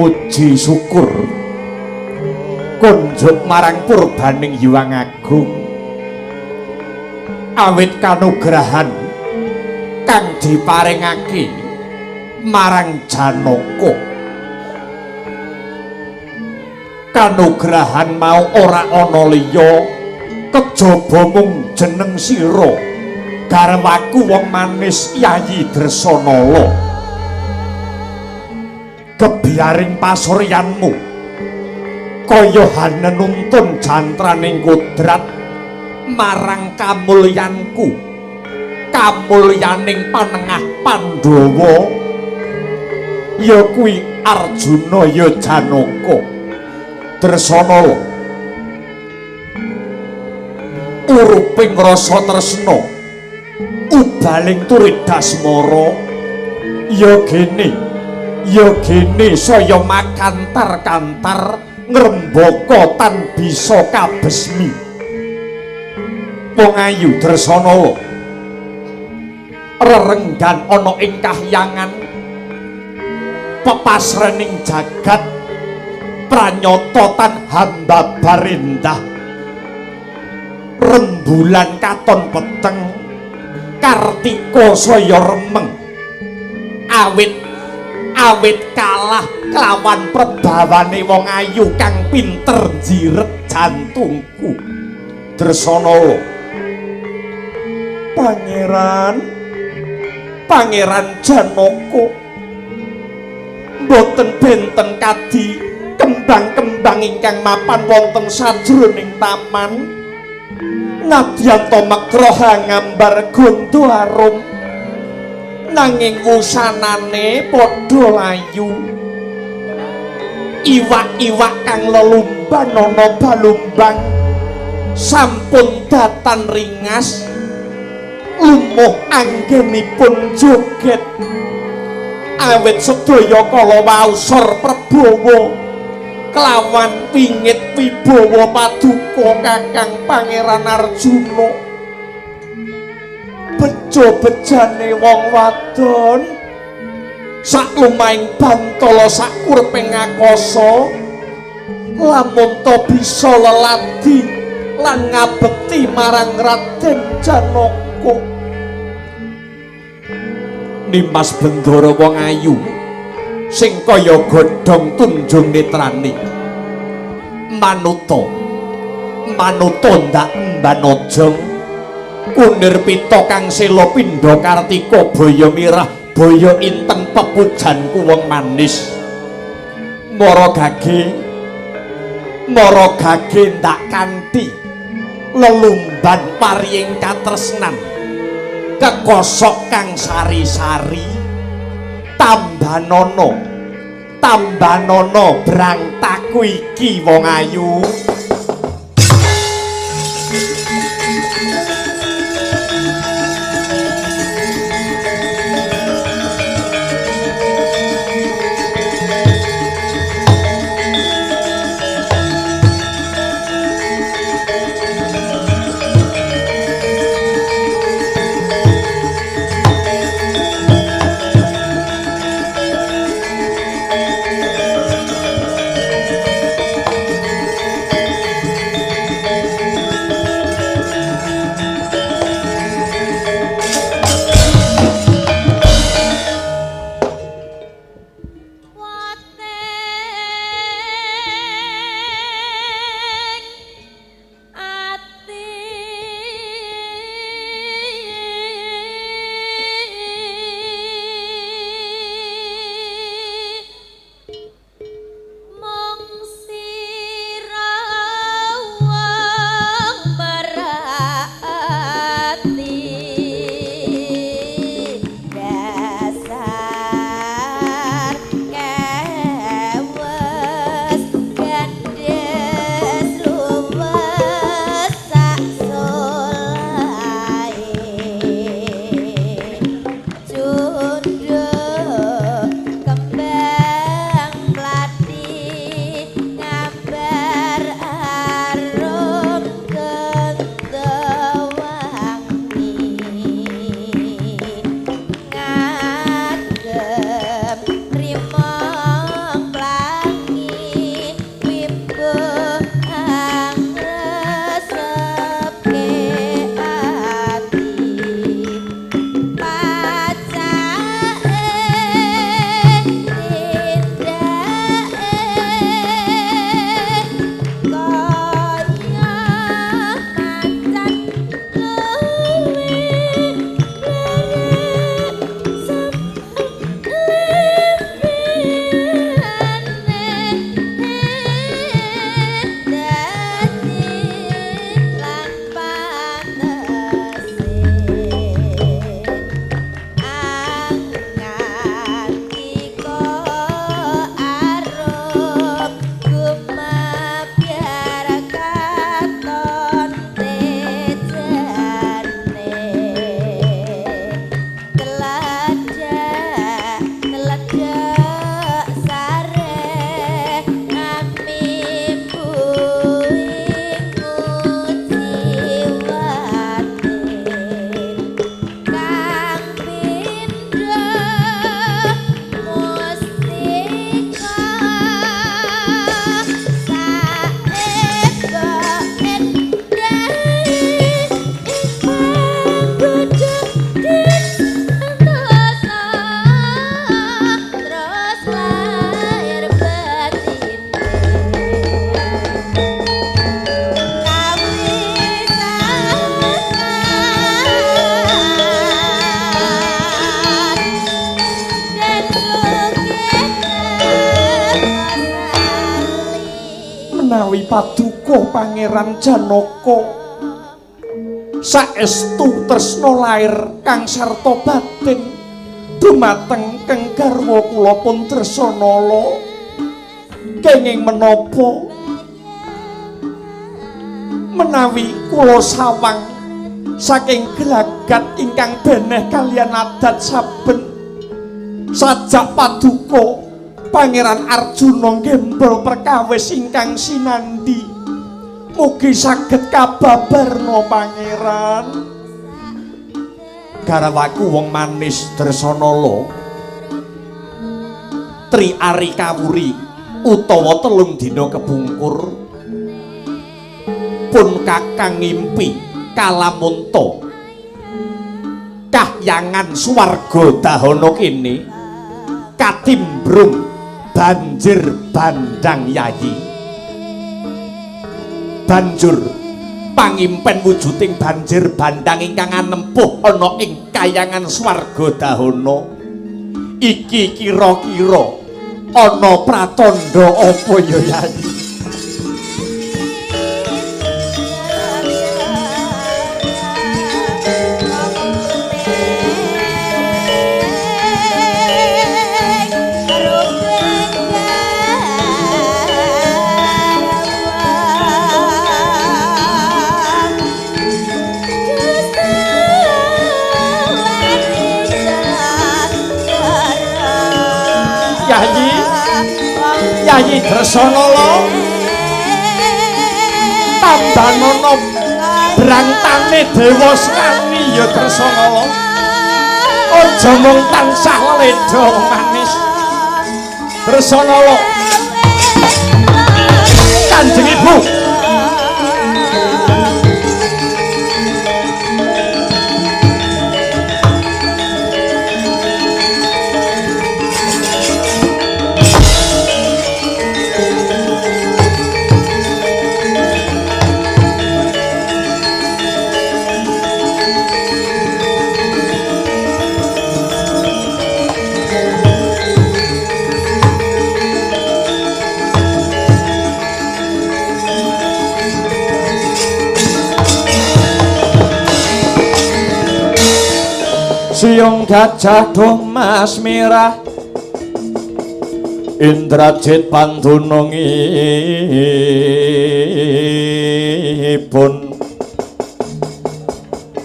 muji syukur kunjuk marang purbaning Hyang Agung awit kanugrahan kang diparingake marang Janaka. Kanugrahan mau ora ana liya kejaba mung jeneng sira garwaku wong manis Yayi Dresanala. Kebiaring pasuryanmu kaya hanenuntun jantraning kodrat marang kamulyanku kamulyaning panengah Pandhawa ya kuwi Arjuna ya Janaka. Dresanala uruping rasa tresna ubaling turit dasmara ya gene saya makantar-kantar ngrembaka tan bisa kabesmi. Wong ayu Dresanala rerenggan ana ing kahyangan pepasrening jagat pranyata tan hamba barendah rembulan katon peteng Kartika saya remeng awit kalah kelawan prebawane wong ayu kang pinter jiret jantungku. Dresanala Pangeran Janaka mboten benten kadi kembang-kembang ingkang mapan wonten sajroning taman nadyan to magraha ngambar gondo arum nanging wusanane padha layu. Iwak-iwak kang lelumban ana balumbang sampun datan ringas lumuh anggenipun joget awit sedaya kala wausor Prabawa kelawan wingit wibawa paduka Kakang Pangeran Arjuna. Bejo-bejane wong wadon sak lumahing bantala sak kurping ngakasa lamun to bisa leladi lan ngabekti marang Raden Janaka. Nimas Bendara wong ayu sing kaya godhong tunjung netrane manuta ndak mbanajeng kunir pita kang sela pindha Kartika baya mirah baya inten pepujanku wong manis mara gage ndak kanthi lelumban pariying katresnan kekosok kang sari-sari tambanono brangtaku iki wong ayu. paduka Pangeran Janaka saestu tresna lair kang sarta batin dumateng keng garwa kula pun Dresanala kenging menapa menawi kula sawang saking gelagat ingkang beneh kalian adat saben sajak paduka Pangeran Arjuna gembol perkawis ingkang sinandi mugi saged kababarna Pangeran. Garwaku wong manis Dresanala tri ari kawuri utawa telung dina kepungkur pun kakang ngimpi kalamunta kahyangan swarga dahana kene katimbrung banjir bandang yayi banjur pangimpen wujuding banjir bandang ingkang anempuh ana ing kayangan swarga dahana iki kira-kira ana pratandha apa ya yayi Yayi Dresanala tambanono brangtane dewa srani ya Dresanala aja mung tansah leda manis Dresanala Kanjeng Ibu Siung gajah domas merah Indrajit pandunungipun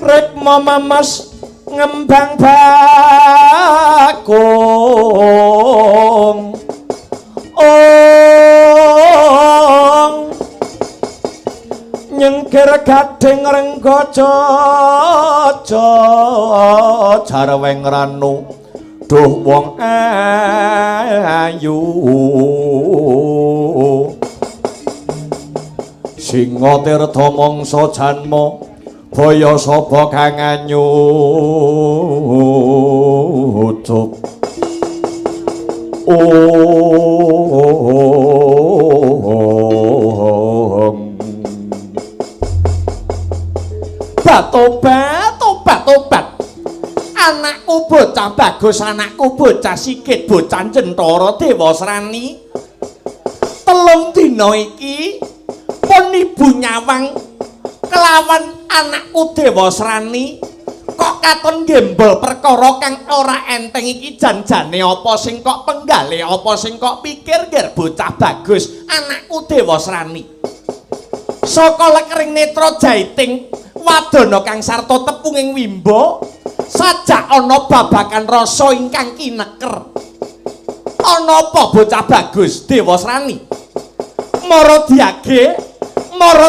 Rekma mamas ngembang bakung nyengkir gading renggojo jarweng ranu duh wong ayu singa tirta mangsa janma baya sapa kang anyucup tobat anakku bocah bagus anakku bocah sikit bocah Cendara Dewa Srani telung dina iki pun ibu nyawang kelawan anakku Dewa Srani kok katon gembol perkara kang ora enteng iki janjane apa sing kok penggale apa sing kok pikir ger bocah bagus anakku Dewa Srani saka lekring netra jaiting wadana kang sarta tepunging wimba sajak ana babakan rasa ingkang kineker ana apa bocah bagus Dewa Srani mara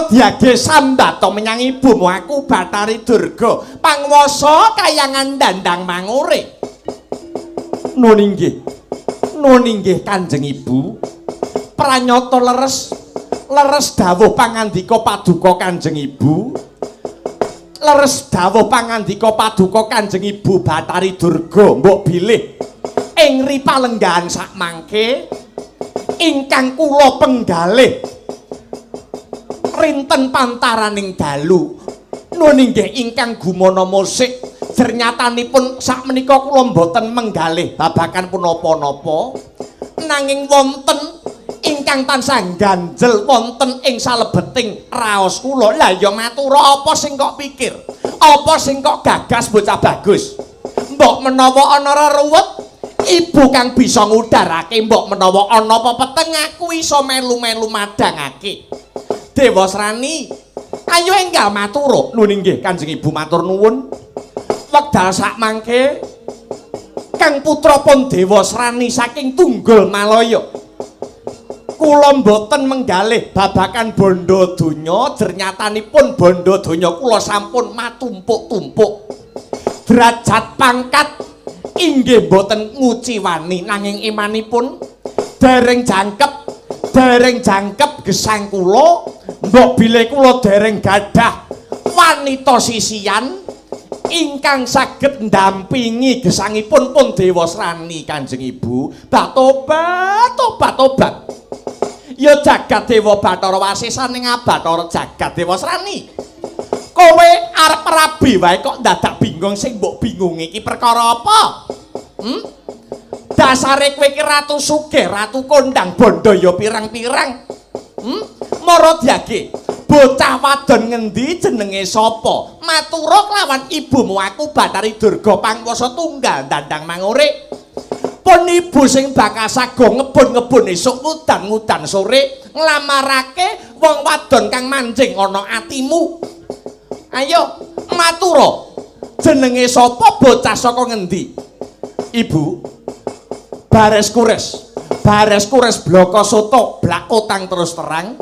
diage sambata menyang ibumu aku Bathari Durga panguwasa kayangan Dandang Mangure nun inggih Kanjeng Ibu pranyata leres dawuh pangandika paduka Kanjeng Ibu leres dawuh pangandika paduka Kanjeng Ibu Bathari Durga mbok bilih ing ripalenggahan sakmangke ingkang kula penggalih rinten pantaraning dalu nun inggih ingkang gumana musik jernyatanipun sakmenika kula mboten menggalih babagan punapa-napa nanging wonten ingkang ingkang tansah ganjel wonten ing salebeting raos kula. Lah ya matura apa sing kok pikir? Apa sing kok gagas bocah bagus? Mbok menawa ana reruwet, ibu kang bisa ngudarake, mbok menawa ana apa peteng aku iso melu-melu madhangake. Dewa Srani, ayo enggal matur. Nuwun nggih Kanjeng Ibu matur nuwun. Wekdal sak mangke Kang putra pun Dewa Srani saking Tunggul Malaya. Kula mboten menggalih babakan bondo donya, jernyatanipun bondo donya kula sampun matumpuk-tumpuk. Derajat pangkat inggih mboten nguciwani nanging imanipun dereng jangkep gesang kula, mbok bilih kula dereng gadah wanita sisian ingkang saged ndampingi gesangipun pun Dewa Srani Kanjeng Ibu. Tobat. Ya jagat Dewa Bathara Wasisan ning Bathara jagat Dewa Srani. Kowe arep rabi wae kok dadak bingung sing mbok bingung iki perkara apa? Dasare kowe iki ratu sugih, ratu kondang bondo ya pirang-pirang. Mara diage. Bocah wadon ngendi jenenge sapa? Matura kelawan ibumu aku Bathari Durga Pangwasa Tunggal Dandang Mangurik. Pun ibu sing bakal sago ngebun-ngebun esuk ngudan-ngudan sore nglamarake wong wadon kang manjing ana atimu. Ayo matura. Jenenge sapa bocah saka ngendi? Ibu. Bares kures bloko soto blak utang terus terang.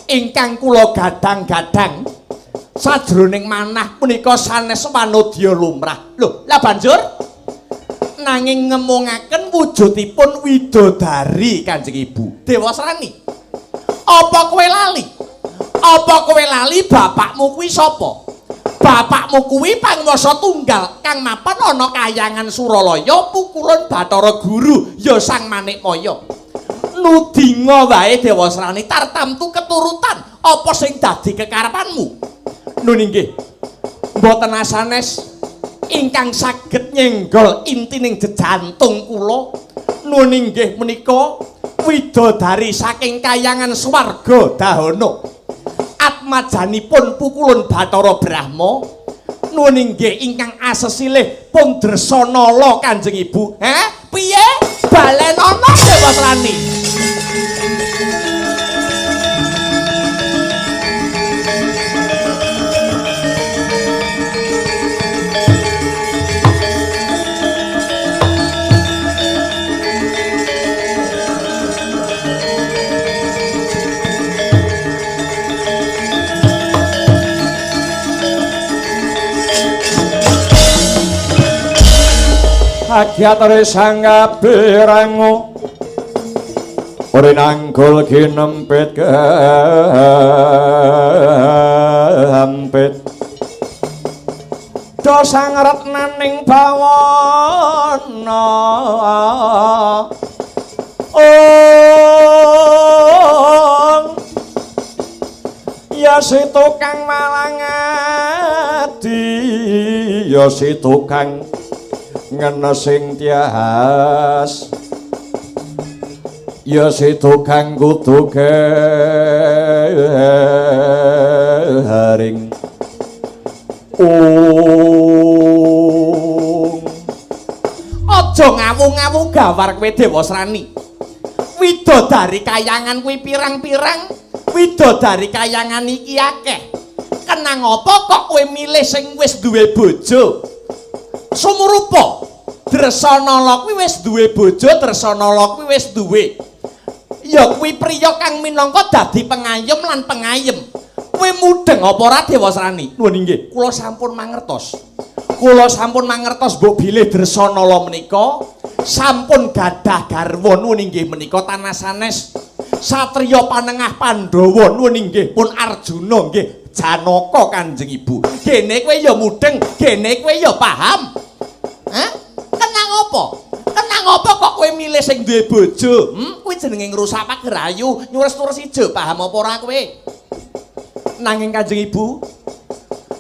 Ingkang kula gadang-gadang sajroning manah punika sanes wanodya lumrah. Lho, lah banjur nanging ngemungaken wujudipun widodari Kanjeng Ibu Dewa Srani. Apa kowe lali? Apa kowe lali bapakmu kuwi sapa? Bapakmu kuwi Pangwasa Tunggal kang mapan ana Kahyangan Suralaya pukulun Bathara Guru ya Sang Manikmaya. Nudinga wae Dewa Srani tartamtu keturutan apa sing dadi kekarepanmu. Nun inggih mboten asanes ingkang saged nyenggol intining jejantung kula. Nun inggih menika widodari saking Kahyangan Swarga Dahana. Atmajanipun pukulun Bathara Brahma. Nun inggih ingkang asesilih pun Dresanala Kanjeng Ibu. Piye? Balen ana Dewa Srani. Agyatare sanggapirango ora nanggul kinempit gampit do sangretnaning bawana ya si tukang malangati ya si tukang ngena sing tias ya si tukang kudu haring aja ngawung-ngawung gawar kowe Dewa Srani. Widodari Kahyangan kuwi pirang-pirang, widodari Kahyangan iki akeh. Kenang apa kok kowe milih sing wis duwe bojo? Sumurupa Dresanala kuwi wis duwe bojo, Dresanala kuwi wis duwe. Ya kuwi priya kang minangka dadi pengayem lan pengayem. Kowe mudeng apa ora Dewa Srani? Nuwun inggih, kula sampun mangertos. Kula sampun mangertos mbok bilih Dresanala menika sampun gadah garwa. Nuwun inggih menika tanah sanes satriya panengah Pandhawa. Nuwun inggih pun Arjuna nggih Janaka Kanjeng Ibu. Kene kowe ya mudeng, kene kowe ya paham. Kenang apa? Kenang apa kok kowe milih sing duwe bojo? Kuwi jenenge ngrusak pagrayu, nyures-nyures ijo, paham apa ora kowe? Nanging Kanjeng Ibu,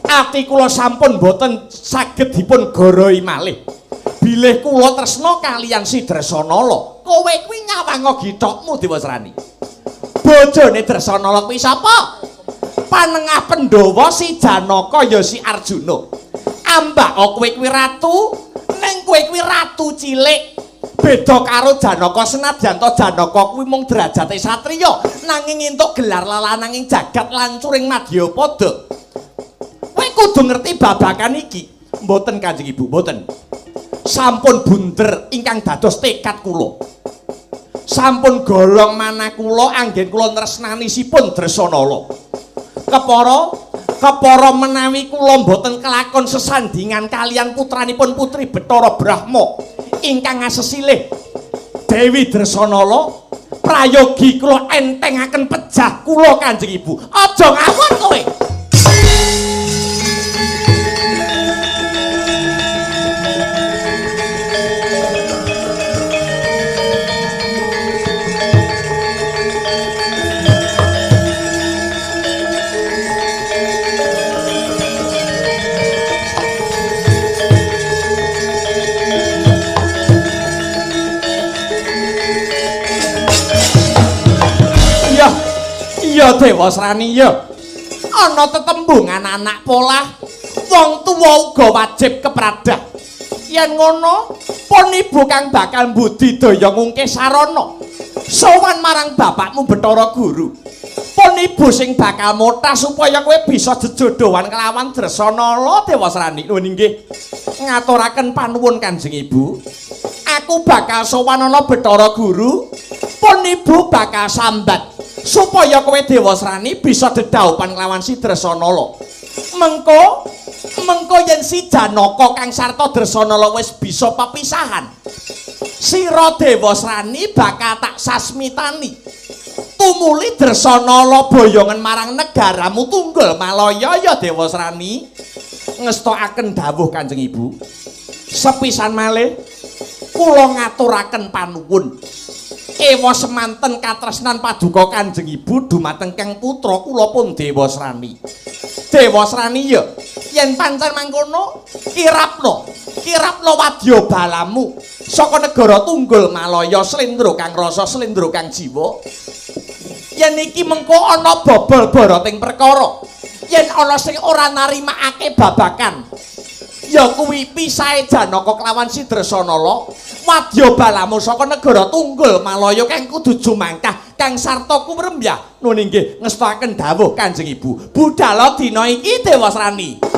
ati kula sampun boten saged dipun gorohi malih. Bilih kula tresna kaliyan si Dresanala, kowe kuwi nyawang githokmu Dewa Srani. bojone Dresanala kuwi sapa? Panengah Pandhawa si Janaka ya si Arjuna. Ambak kowe kuwi ratu, ning kowe kuwi ratu cilik. Beda karo Janaka senadyan to Janaka kuwi mung derajate satriya, nanging entuk gelar lalananging jagat lancuring Madyapada. Kowe kudu ngerti babakan iki. Mboten Kanjeng Ibu, mboten. Sampun bunder ingkang dados tekad kula. Sampun golong manah kula anggen kula tresnanisipun Dresanala. Kepara menawi kula mboten kelakon sesandingan kalian putranipun Putri Bathara Brahma ingkang asesilih Dewi Dresanala, prayogi kula entengaken pejah kula Kanjeng Ibu. Aja ngawur kowe. Ya Dewa Srani ya. Ana tetembungan anak polah, wong tuwa uga wajib kepradah. Yen ngono, pun ibu kang bakal mbudidaya ngungkih sarana sowan marang bapakmu Bathara Guru. Pun ibu sing bakal motah supaya kowe bisa jejodohan kelawan Dresanala Dewa Srani. Nuwun inggih. Ngaturaken panuwun Kanjeng Ibu. Aku bakal sowan ana Bathara Guru, pun ibu bakal sambat supaya kowe Dewa Srani bisa dedaupan kelawan si Dresanala. Mengko yen si Janaka kang sarta Dresanala wis bisa pepisahan, sira Dewa Srani bakal tak sasmitani. Tumuli Dresanala boyongan marang negaramu Tunggul Malaya ya Dewa Srani. Ngestokaken dawuh Kanjeng Ibu. Sepisan malih kula ngaturaken panuwun. Ewa semanten katresnan paduka Kanjeng Ibu dumateng kang putra kula pun Dewa Srani. Dewa Srani ya, yen pancen mangkono kirapna wadya balamu saka negara Tunggul Malaya slendra kang rasa slendra kang jiwa. Yen iki mengko ana bobol boroting perkara, yen ana sing ora narimakake babakan, ya kuwi pisahe Janaka kelawan si Dresanala, wadya balamu saka negara Tunggul Malaya kang kudu jumangkah kang sarta kumrembyah. Nuwun inggih ngestokaken dawuh Kanjeng Ibu. Budhal dina iki Dewa Srani.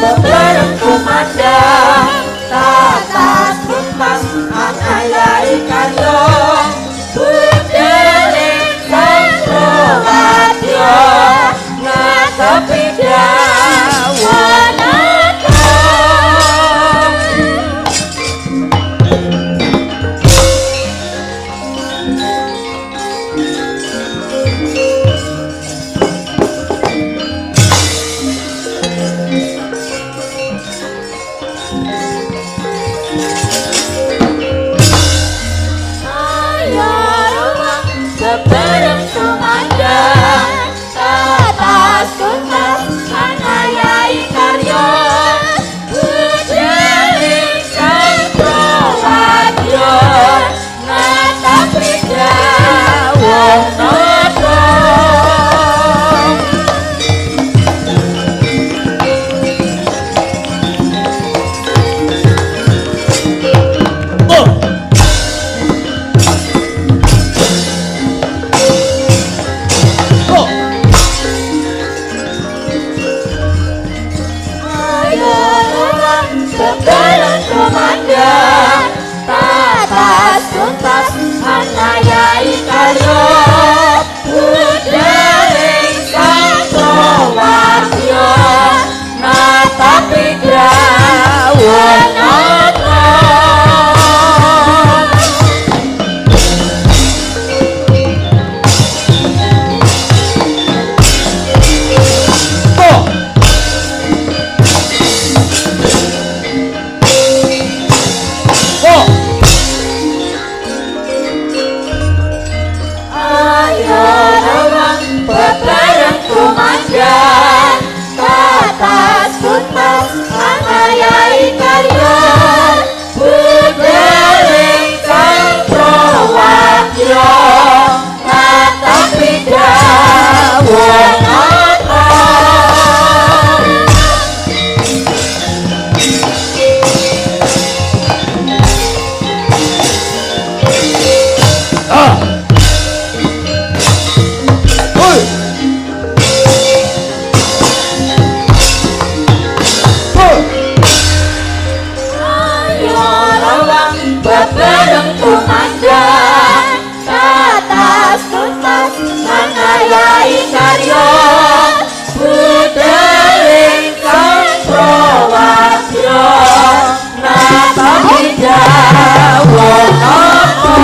Bebareng kumandang tatas kumpas anayai karyo budeling sangkrowadyo ngatepi dawanata. Bebareng kumandang tatas kumpas anayai karyo budeling sangkrowadyo ngatepi dawanata. Bebareng kumandang tatas kumpas anayai karyo budeling sangkrowadyo ngatepi dawanata. bareng kumandang tatas tuntas manayai karya budeling sang prawadya nata hidawa napa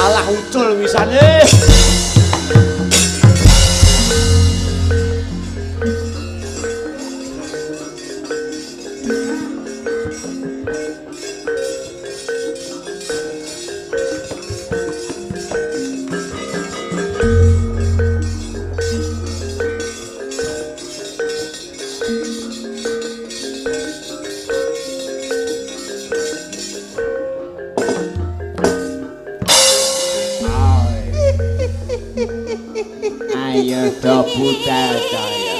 Alah ucul wisane. Ayo do budal daya.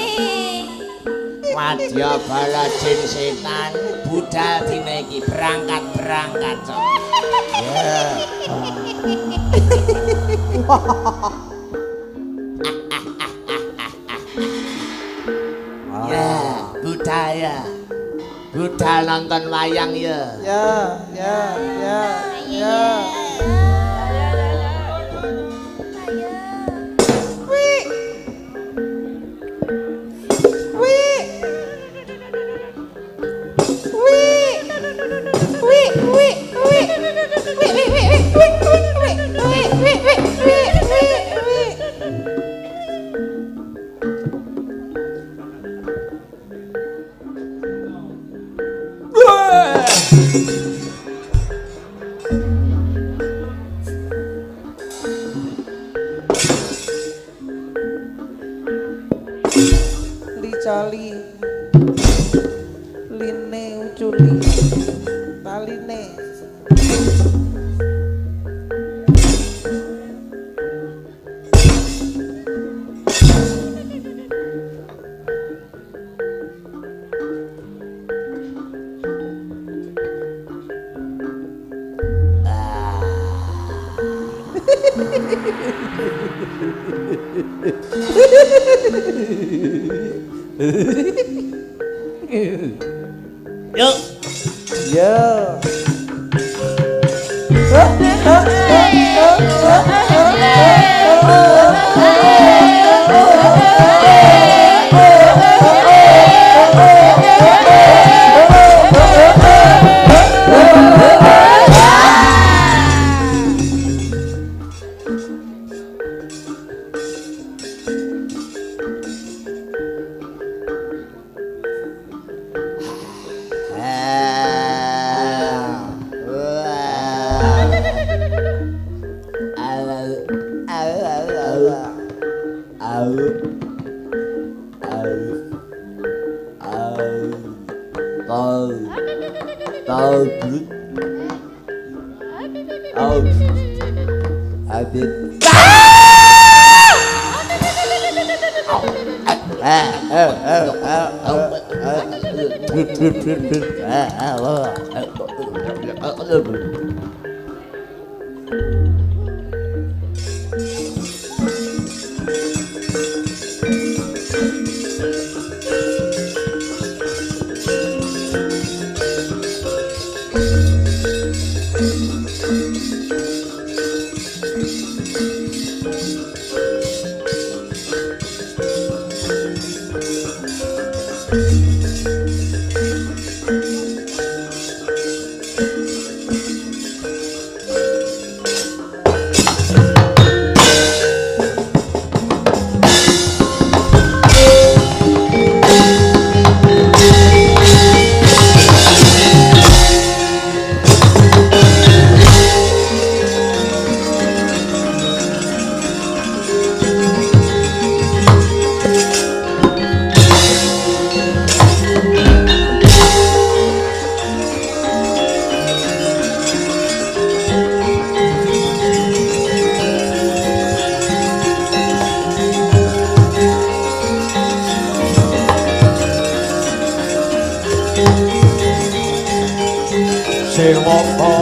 Wadya bala jin setan budal dina iki berangkat cok. Ya. Ya, budaya. Budal nonton wayang ya. Ya. Licali line uculi taline Yuk. ya Dewata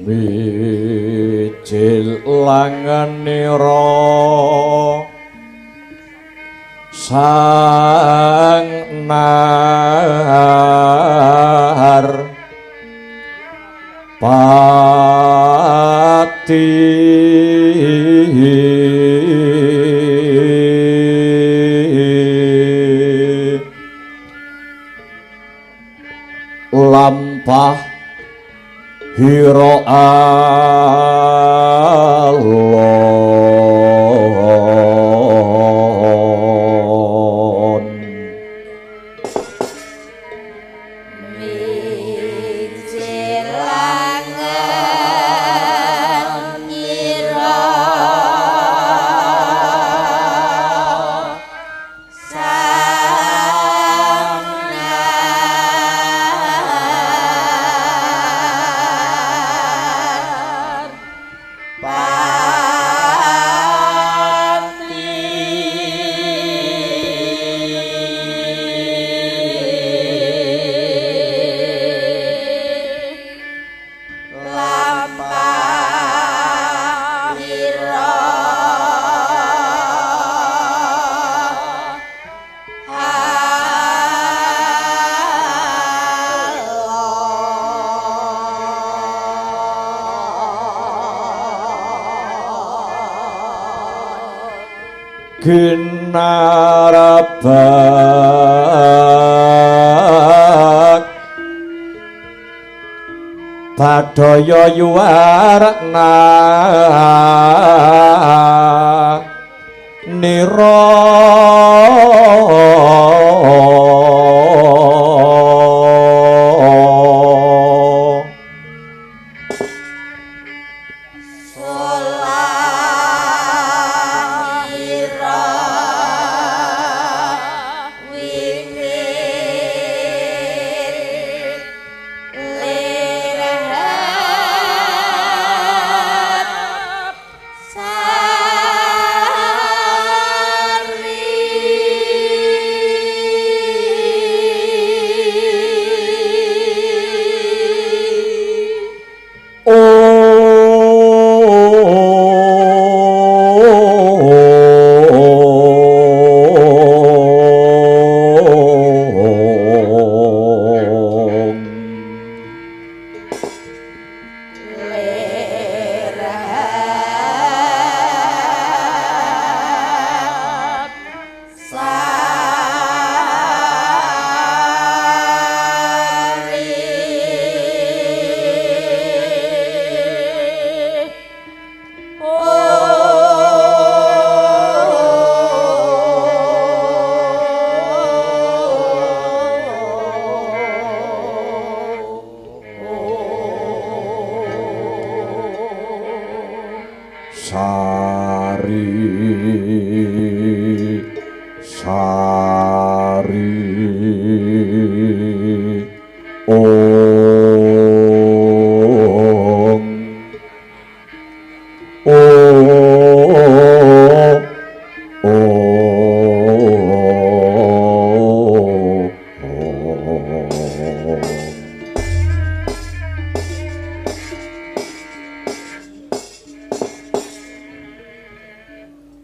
Bijil langenira sang nar pati lampah hira alon mijil langenira sang nar ginarabak badaya yuwarna nira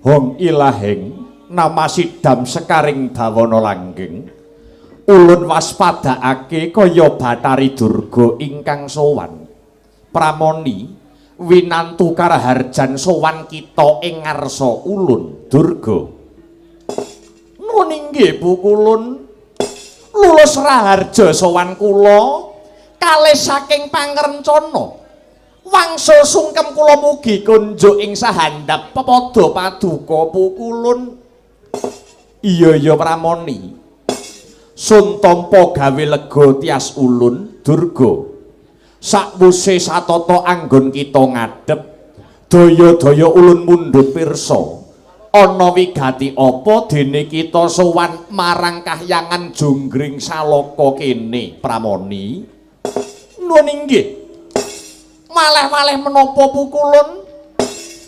Hong ilahing nama sidam sekaring dawana langgeng ulun waspadakake kaya Bathari Durga ingkang sowan pramoni winantu karaharjan sowan kita ing ngarsa ulun Durga. Nuwun inggih Bu Kulun, lulus raharja sowan kula kalih saking pangrencana wangsul sungkem kula mugi kunjuk ing sahandhap pepada paduka Bu Kulun. Iya ya pramoni sun tampa gawe lega tias ulun Durga. Sakwuse satata anggon kita ngadhep daya-daya ulun mundhut pirsa ana wigati apa dene kita sowan marang kahyangan Jonggring Salaka kene pramoni. Nuwun inggih. Malih-malih menapa Bu Kulun?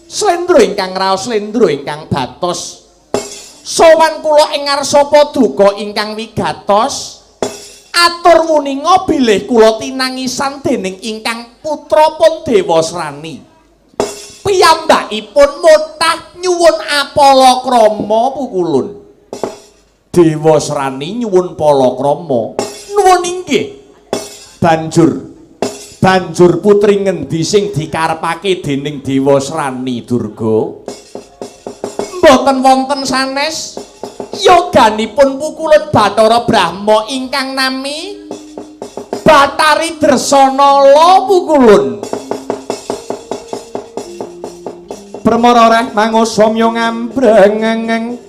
Slendra ingkang raos slendra ingkang batos. Sowan kula ing ngarsa paduka ingkang wigatos. Atur muninga bilih kula tinangisan dening ingkang putra pun Dewasrani. Piyambakipun mutah nyuwun apalakrama Bu Kulun. Dewasrani nyuwun palakrama. Nuwun inggih. Banjur putri ngendi sing dikarepake dening Dewasrani Durga? Mboten wonten sanes yoganipun pukulun Bathara Brahma ingkang nami Bathari Dresanala pukulun. Permara reh mangusomya ngambrengeng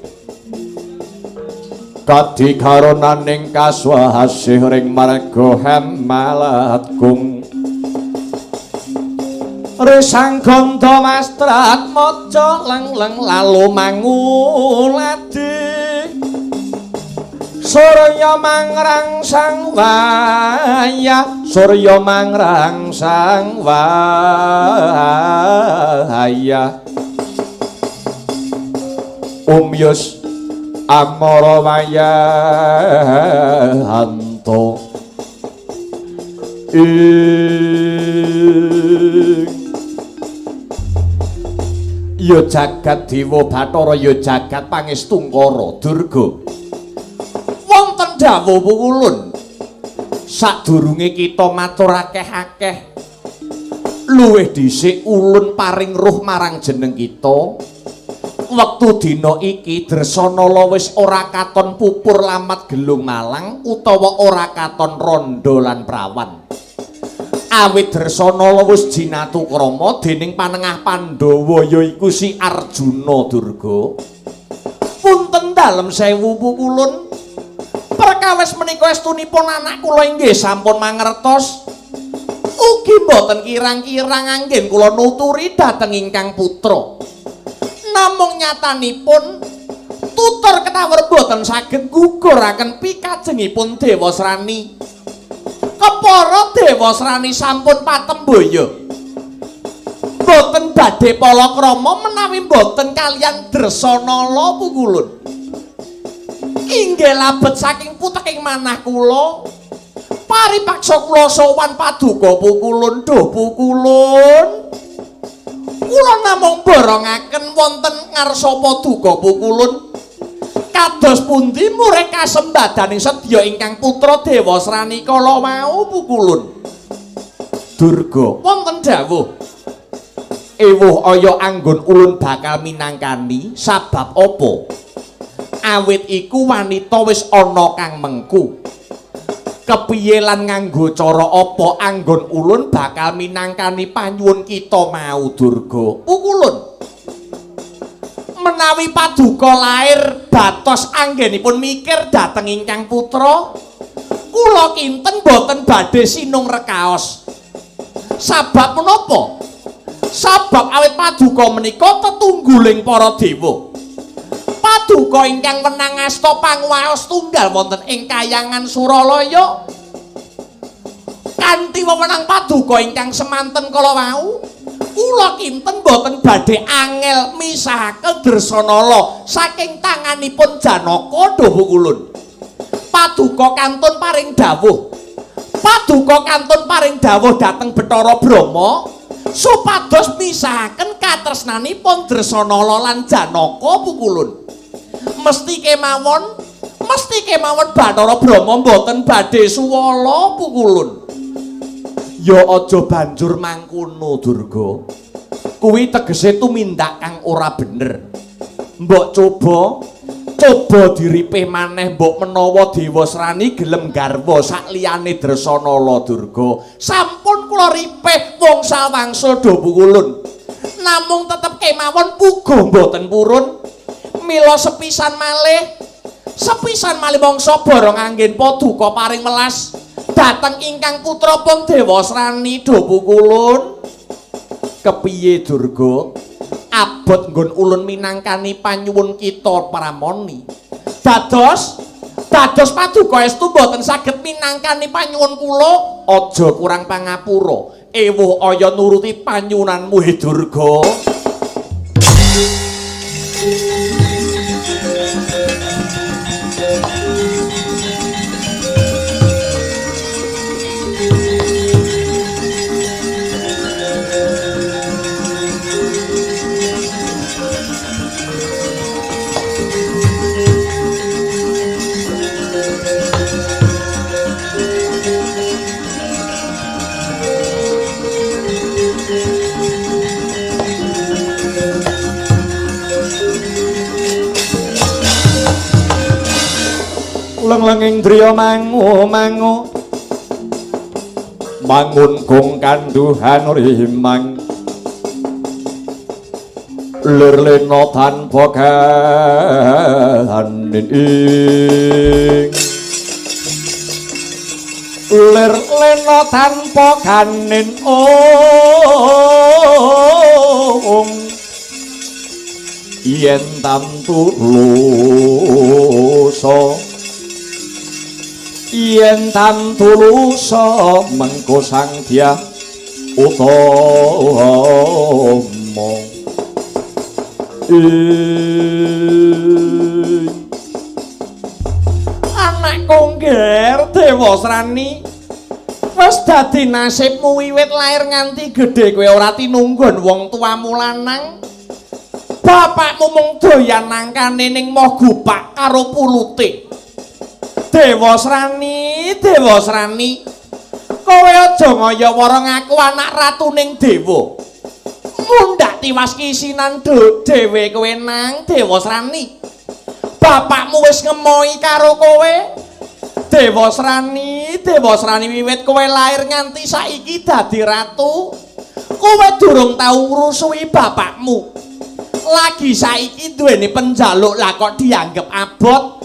kadikaronaning kaswahasih ring marga Hemalagung. Resang Gandha mastrat maca leng-leng lalu manguladi Surya mangrangsang wayah Surya mangrangsang wayah Umyus amara wayahanto ya jagat Dewa Bathara ya jagat Pangestungkara Durga. Wonten dawuh pukulun sadurunge kita matur akeh-akeh luwih dhisik ulun paring roh marang jeneng kita Wektu dina iki Dresanala wis ora katon pupur lamat gelung malang utawa ora katon randha lan prawan. Awit Dresanala wis jinatu krama dening panengah Pandhawa yaiku si Arjuna Durga. Punten dalem sewu pukulun. Perkawis menika estunipun anak kula inggih sampun mangertos. Ugi boten kirang-kirang anggen kula nuturi dhateng ingkang putra. Namung nyatanipun tutur ketawur boten saged guguraken pikajengipun Dewa Srani. Kepara Dewa Srani sampun patembaya. Boten badhe palakrama menawi boten kaliyan Dresanala pukulun. Inggih labet saking puteking manah kula paripaksa kula sowan paduka pukulun do pukulun. Kula namung borongaken wonten ngarsa paduka pukulun. Kados pundi murih kasembadaning sedya ingkang putra Dewa Srani kala wau pukulun. Durga wonten dawuh. Ewuh aya anggon ulun bakal minangkani sabab apa? Awit iku wanita wis ana kang mengku. Kepiye lan nganggo cara apa anggon ulun bakal minangkani panyuwun kita mau Durga pukulun. Menawi paduka lair batos anggenipun mikir dhateng ingkang putra, kula kinten boten badhe sinung rekaos. Sabab menapa? Sabab awit paduka menika tetungguling para dewa. Paduka ingkang wenang asta panguwaos tunggal wonten ing Kahyangan Suralaya. Kanthi wewenang paduka ingkang semanten kala wau, kula kinten boten badhe angel misahaken Dresanala saking tanganipun Janaka do pukulun. Paduka kantun paring dawuh. Paduka kantun paring dawuh dhateng Bathara Brahma supados misahaken katresnanipun Dresanala lan Janaka pukulun. Mesti kemawon Bathara Brahma mboten badhe suwala pukulun. Ya aja banjur mangkono Durga. Kuwi tegese tumindak kang ora bener. Mbok coba diripih maneh mbok menawa Dewa Srani gelem garwa sakliyane Dresanala Durga. Sampun kula ripih wong sawangsul do pukulun. Namung tetep kemawon puguh mboten purun. Mila sepisan malih mangsa barang anggen paduka paring welas dhateng ingkang putra pun Dewa Srani do pukulun. Kepiye Durga? Abot nggon ulun minangkani panyuwun kita pramoni. Dados paduka estu boten saged minangkani panyuwun kula, aja kurang pangapura. Ewuh aya nuruti panyuwunanmu Durga. Leng-lenging driya mangu mangun gong kanduhan rimang lir-lena tanpa kahanin lir-lena tanpa kanin yen tamtu lusa yen tantulusa mengko sang dia utama anak kongger Dewa Srani wis dadi nasibmu wiwit lair nganti gedhe kowe ora tinunggon wong tuamu lanang. Bapakmu mung doyan nangkane ning moh gupak karo pulute. Dewa Srani, kowe aja ngaya wara ngaku anak ratuning dewa. mundak tiwas kisinan dhewe kowe nang Dewa Srani. Bapakmu wis ngemohi karo kowe. Dewa Srani wiwit kowe lair nganti saiki dadi ratu. Kowe durung tau ngrusui bapakmu. Lagi saiki duweni penjaluk lah kok dianggep abot.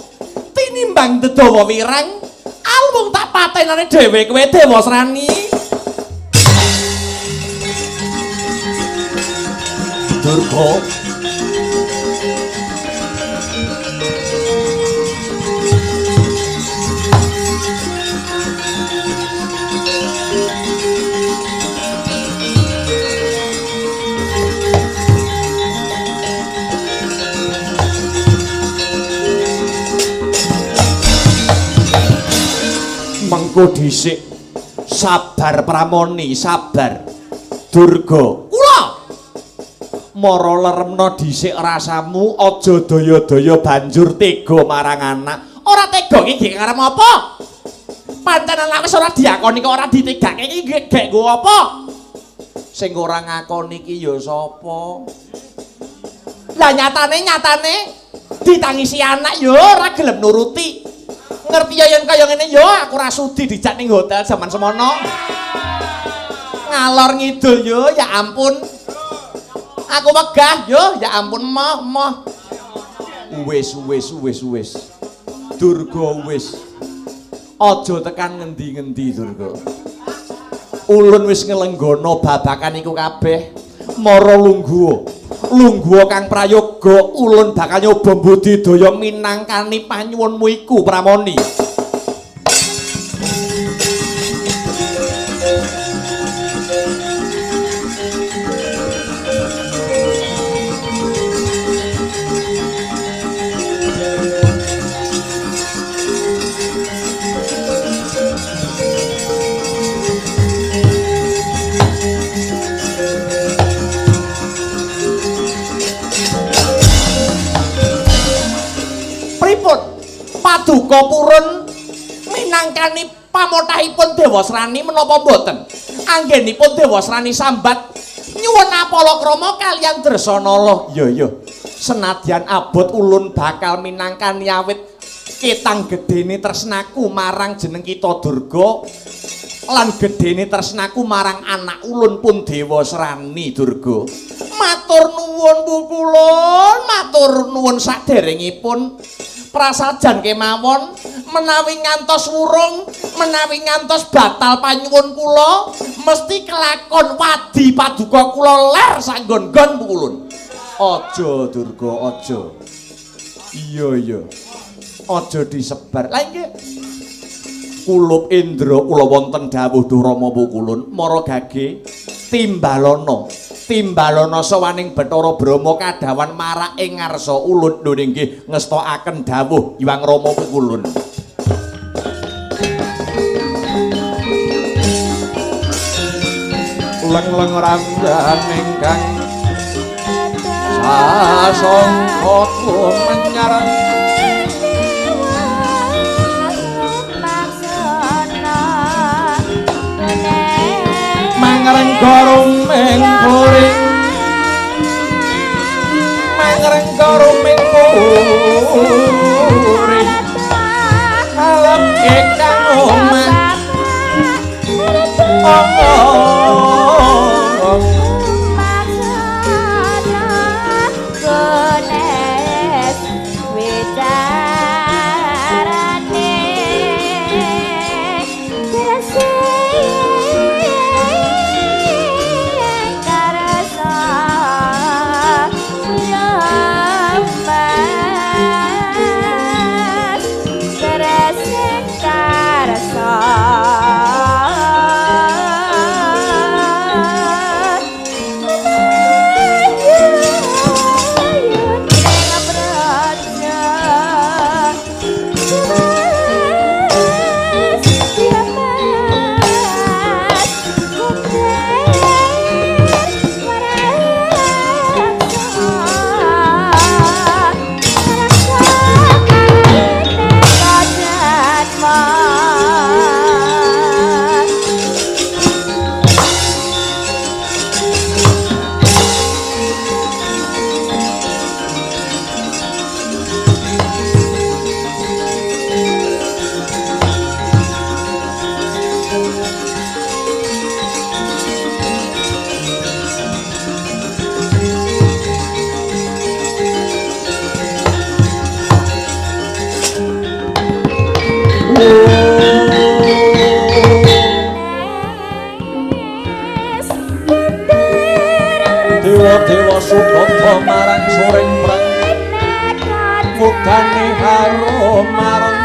Tinimbang Dedawa Wirang, almung tak patenane dhewe kowe Dewa Srani. Durga mengko dhisik. Sabar Pramoni, sabar. Durga, kula mara leremna dhisik rasamu, aja daya-daya banjur tega marang anak. Ora tega iki karep apa? Pancen anak wis ora diakoni kok ora ditegake iki gek nggo apa? Sing ora ngakoni iki ya sapa? Lah nyatane ditangisi anak ya ora gelem nuruti. Ngerti ya yen kaya ngene ya aku ora sudi dijak ning hotel zaman semono. Ngalor ngidul yo ya ampun. Aku megah yo ya ampun moh. Wis. Durga wis. Aja tekan ngendi-ngendi Durga. Ulun wis ngelenggono babakan iku kabeh. Mara lungguh kang prayoga ulun bakal nyoba budidaya minangkani panyuwunmu iku Pramoni. Paduka purun minangkani pamotahipun Dewa Srani menapa boten? Anggenipun Dewa Srani sambat nyuwun Apalakrama kaliyan Dresanala. Ya. Senadyan abot ulun bakal minangkani awit ketang gedene tresnaku marang jeneng kita Durga lan gedene tresnaku marang anak ulun pun Dewa Srani Durga. Matur nuwun Bu kulun, matur nuwun saderengipun. Prasajan kemawon menawi ngantos wurung, menawi ngantos batal panyuwun kula, mesti kelakon wadi paduka kula ler sanggon-gon Bu kulun. Aja Durga, aja. Iya. Aja disebar. Lah nggih. Kulup Indra kula wonten dawuh Duh Rama Bu kulun, mara gage Timbalana sawaning Bathara Brahma kadawan marak ing ngarsa ulun lho nggih ngestokaken dawuh Hyang Rama Kulun. Leng-leng ramban ingkang sasongko menyar mangreng ruming puring alam ingkang omah Sugata marang soring preng mudane karo marang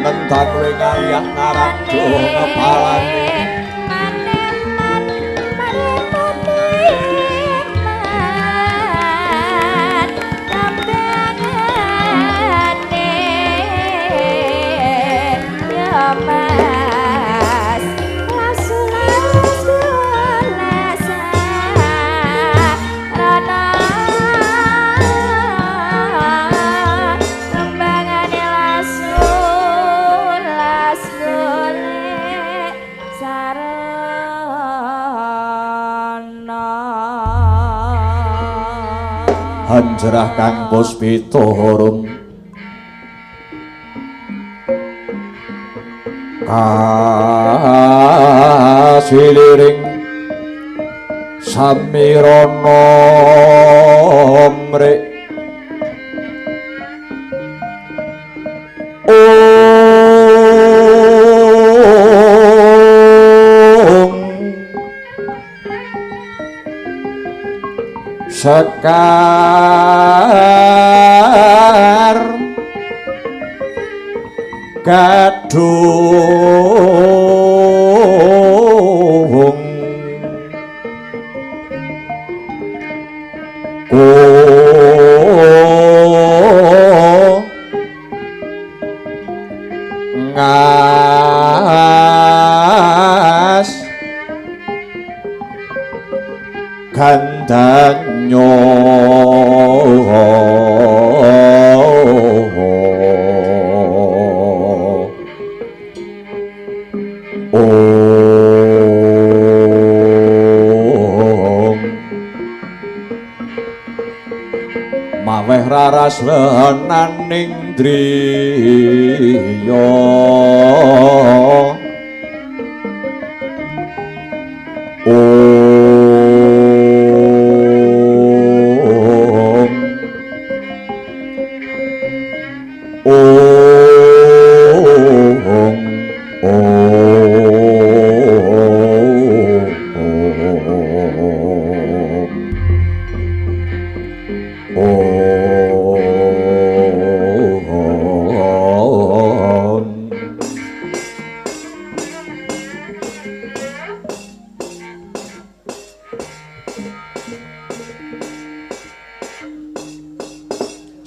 nentang kowe kaliyan narado ngepalane Hanjerah kang puspita harum kasiliring samirana mrek Sekar Gadung Ngas Gandanya maweh rarasananing driya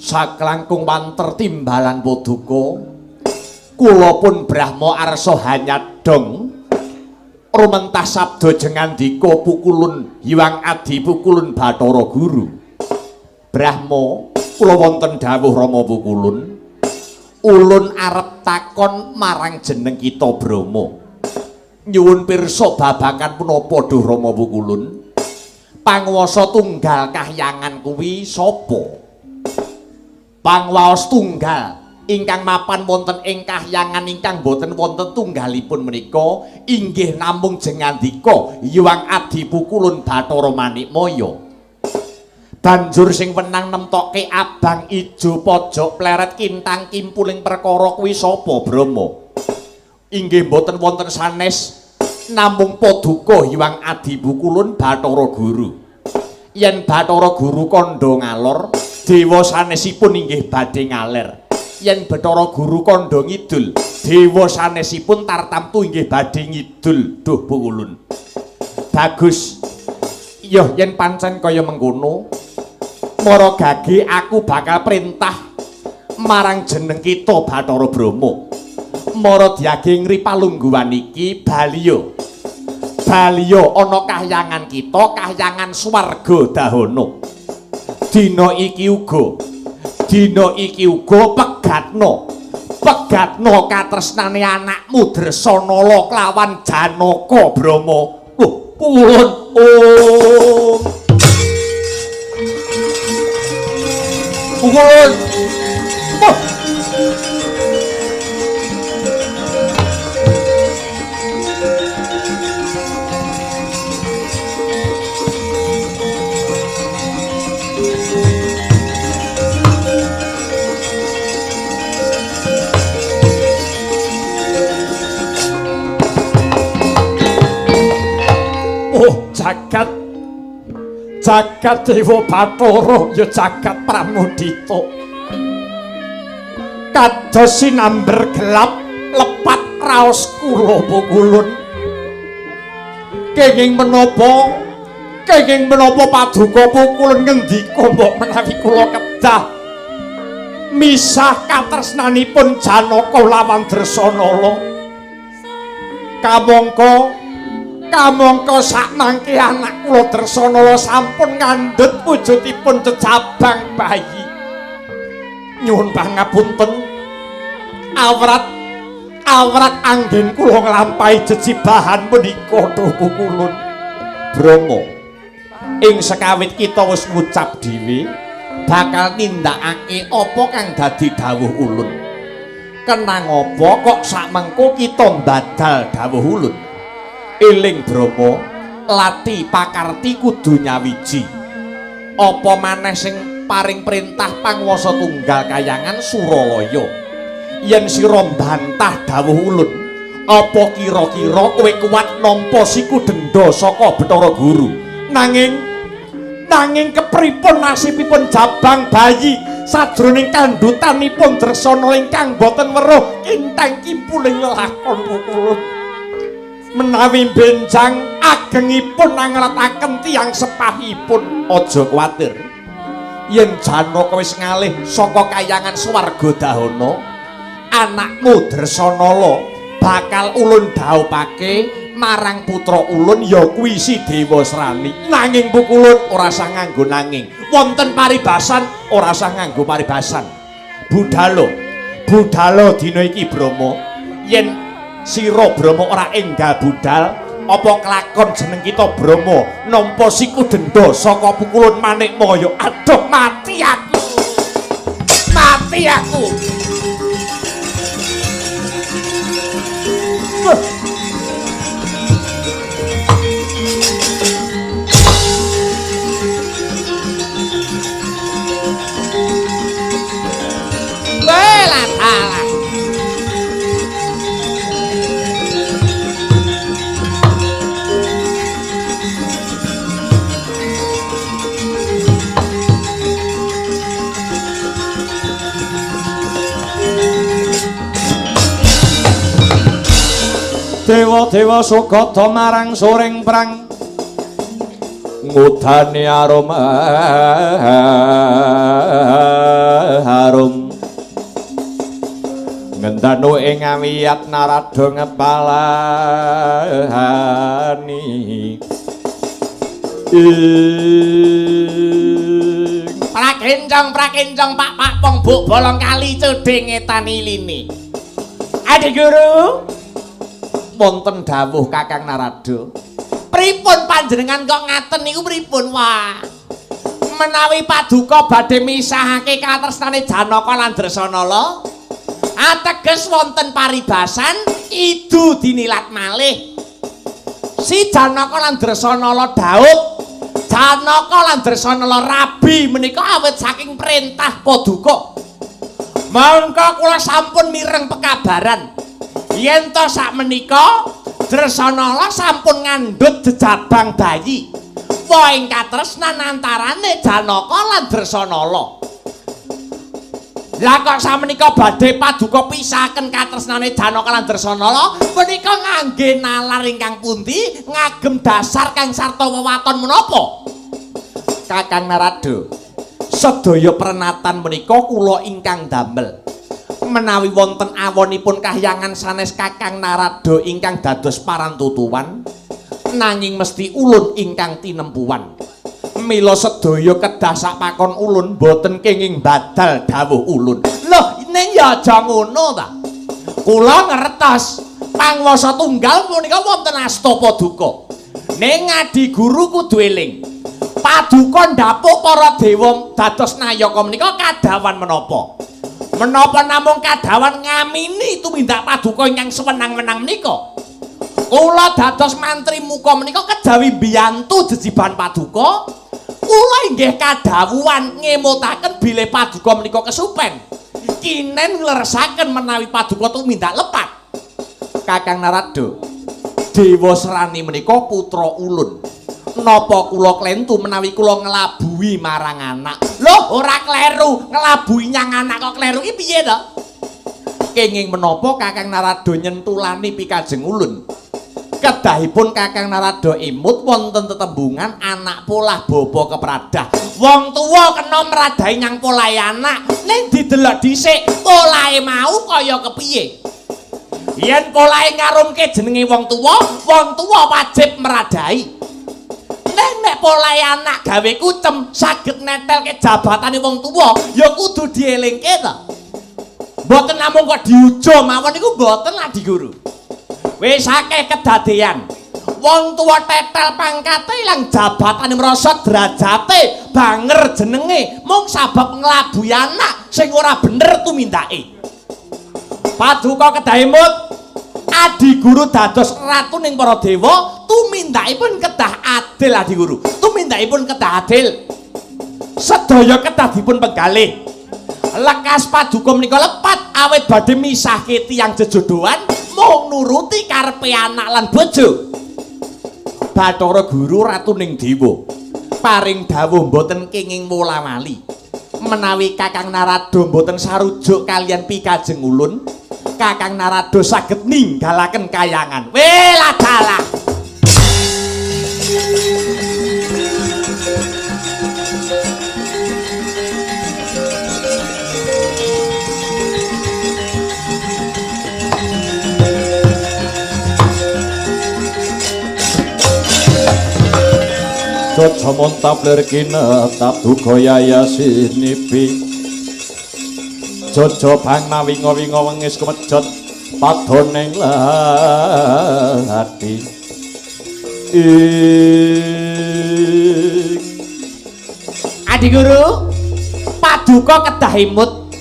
saklangkung wanter timbalan Paduka kula pun Brahma arsa hanyadong rumentah sabda jengandika pukulun Hyang Adi pukulun Bathara Guru Brahma kula wonten dawuh Rama pukulun ulun arep takon marang jeneng kita Brahma nyuwun pirsa babagan punapa duh Rama pukulun panguwasa tunggal kahyangan kuwi sapa pangwaos tunggal ingkang mapan wonten ing kahyangan ingkang boten wonten tunggalipun menika inggih namung jengandika Hyang Adi pukulun Bathara Manikmaya banjur sing wenang nemtoke abang ijo pojok pleret kintang kimpuling perkara kuwi sapa Brahma inggih boten wonten sanes namung Paduka Hyang Adi pukulun Bathara Guru yen Bathara Guru kandha ngalor dewa sanesipun inggih badhe ngaler yen Bathara Guru kandha ngidul dewa sanesipun tartamtu inggih badhe ngidul duh pukulun bagus iya yen pancen kaya mengkono mara gage aku bakal perintah marang jeneng kita Bathara Brahma mara diage ngripalungguhan iki baliya ana kahyangan kita kahyangan swarga dahana dina iki uga pegatno katresnane anakmu Dresanala klawan Janaka Brahma pukulun pukulun jagat Dewa Bathara ya jagat pramudita kados sinamber gelap lepat raos kula pukulun kenging menapa paduka pukulun ngendika mbok menawi kula kedah misah katresnanipun Janaka lawan Dresanala kamangka sakmangke anak kula Dresanala sampun ngandhut wujudipun jejabang bayi nyuwun pangapunten awrat anggen kula nglampahi jejibahan menika pukulun Brama ing sekawit kita wis ngucap dhewe bakal nindakake apa kang dadi dawuh ulun kenang apa kok sakmengko kita mbadal dawuh ulun eling Brama lati pakarti kudu nyawiji apa maneh sing paring perintah panguwasa tunggal kayangan Suralaya yen sira mbantah dawuh ulun apa kira-kira kowe kuat nampa siku denda saka Bathara Guru nanging kepripun nasibipun jabang bayi sajroning kandhutanipun Dresanala ingkang boten weruh kintang kimpuling lelakon pukulun menawi benjang agengipun nangletaken tiyang sepahipun aja kuwatir yen Janaka wis ngalih saka kayangan Swargadahana anakmu Dresanala bakal ulun dhawuhake marang putra ulun ya kuwi si Dewa Srani nanging pukulun ora usah nganggo nanging wonten paribasan ora usah nganggo paribasan budhalo dina iki Brama yen sira Brama ora enggal budal apa kelakon jeneng kita Brama nampa siku denda saka pukulun Manikmaya aduh mati aku Dewa Sugata marang soring prang ngudani aroma harum ngendanu ing awiyat Narada ngepalani prakencong pak pong buk bolong kali cedhe ngetani lini Adi Guru wonten dawuh Kakang Narada. Pripun panjenengan kok ngaten niku pripun? Wah. Menawi paduka badhe misahake katresnane Janaka lan Dresanala, ateges wonten paribasan idu dinilat malih. Si Janaka lan Dresanala dhawuh, Janaka lan Dresanala rabi menika awit saking perintah paduka. Mangka kula sampun mireng pekabaran. Yen to sakmenika Dresanala sampun ngandhut jejabang bayi. Wa ing katresnan antarane Janaka lan Dresanala. Lah kok sakmenika badhe paduka pisahaken katresnane Janaka lan Dresanala menika ngangge nalar ingkang pundi ngagem dasar kang sarta wewaton menapa? Kakang Narada, sedaya prenatan menika kula ingkang damel. Menawi wonten awonipun kahyangan sanes Kakang Narada ingkang dados parantutuwan nanging mesti ulun ingkang tinempuan mila sedaya kedah sakpakon ulun boten kenging badal dawuh ulun. Loh ning ya aja ngono ta, kula ngertos panguwasa tunggal menika wonten asta paduka ning Adi Guru kudu eling paduka ndapuk para dewa dados nayaka menika kadawan menapa. Menapa namung kadawan ngamini tumindak paduka ingkang sewenang-wenang menika. Kula dados mantri muka menika kejawi mbiyantu jejiban paduka. Kula inggih kadhawuhan ngemutaken bilih paduka menika kesupen. Kinen ngleresaken menawi paduka tumindak lepat. Kakang Narada, Dewa Srani menika putra ulun. Napa kula klentu menawi kula nglabuhi marang anak? Loh, ora kleru, nglabuhi nyang anak kok kleru iki piye to? Kenging menapa Kakang Narada nyentulani pikajeng ulun? Kedahipun Kakang Narada imut wonten tetembungan anak polah bapa kepradah. Wong tuwa kena mradahi nyang polahe anak, ning didelok dhisik polahe mau kaya kepiye? Yen polahe ngarumke jenenge wong tuwa wajib mradahi. Nek polahe anak gawe kucem saged netelke jabatane wong tuwa ya kudu dielingke to. Mboten namung kok diuja mawon niku mboten Adi Guru. Wis akeh kedadean. Wong tuwa tetel pangkate ilang jabatane merosot derajate banger jenenge mung sabab nglabuhi anak sing ora bener tumindake. Paduka kedahimut Adi Guru dados ratu ning para dewa, tumindakipun kedah adil Adi Guru. Tumindakipun kedah adil. Sedaya kedah dipun penggalih. Lekas paduka menika lepat awit badhe misahke tiyang jejodohan mung nuruti karepe anak lan bojo. Bathara Guru ratu ning dewa. Paring dawuh mboten kenging wola-wali. Menawi Kakang Narada mboten sarujuk kalian pikajeng ulun, Kakang Narada saged ninggalaken kayangan. Weladalah. Jojo montap lir kinetap duga yayasinipi Jojo bang mawinga-winga wengis kemejot padoneng lati Adi Guru, paduka kedah imut.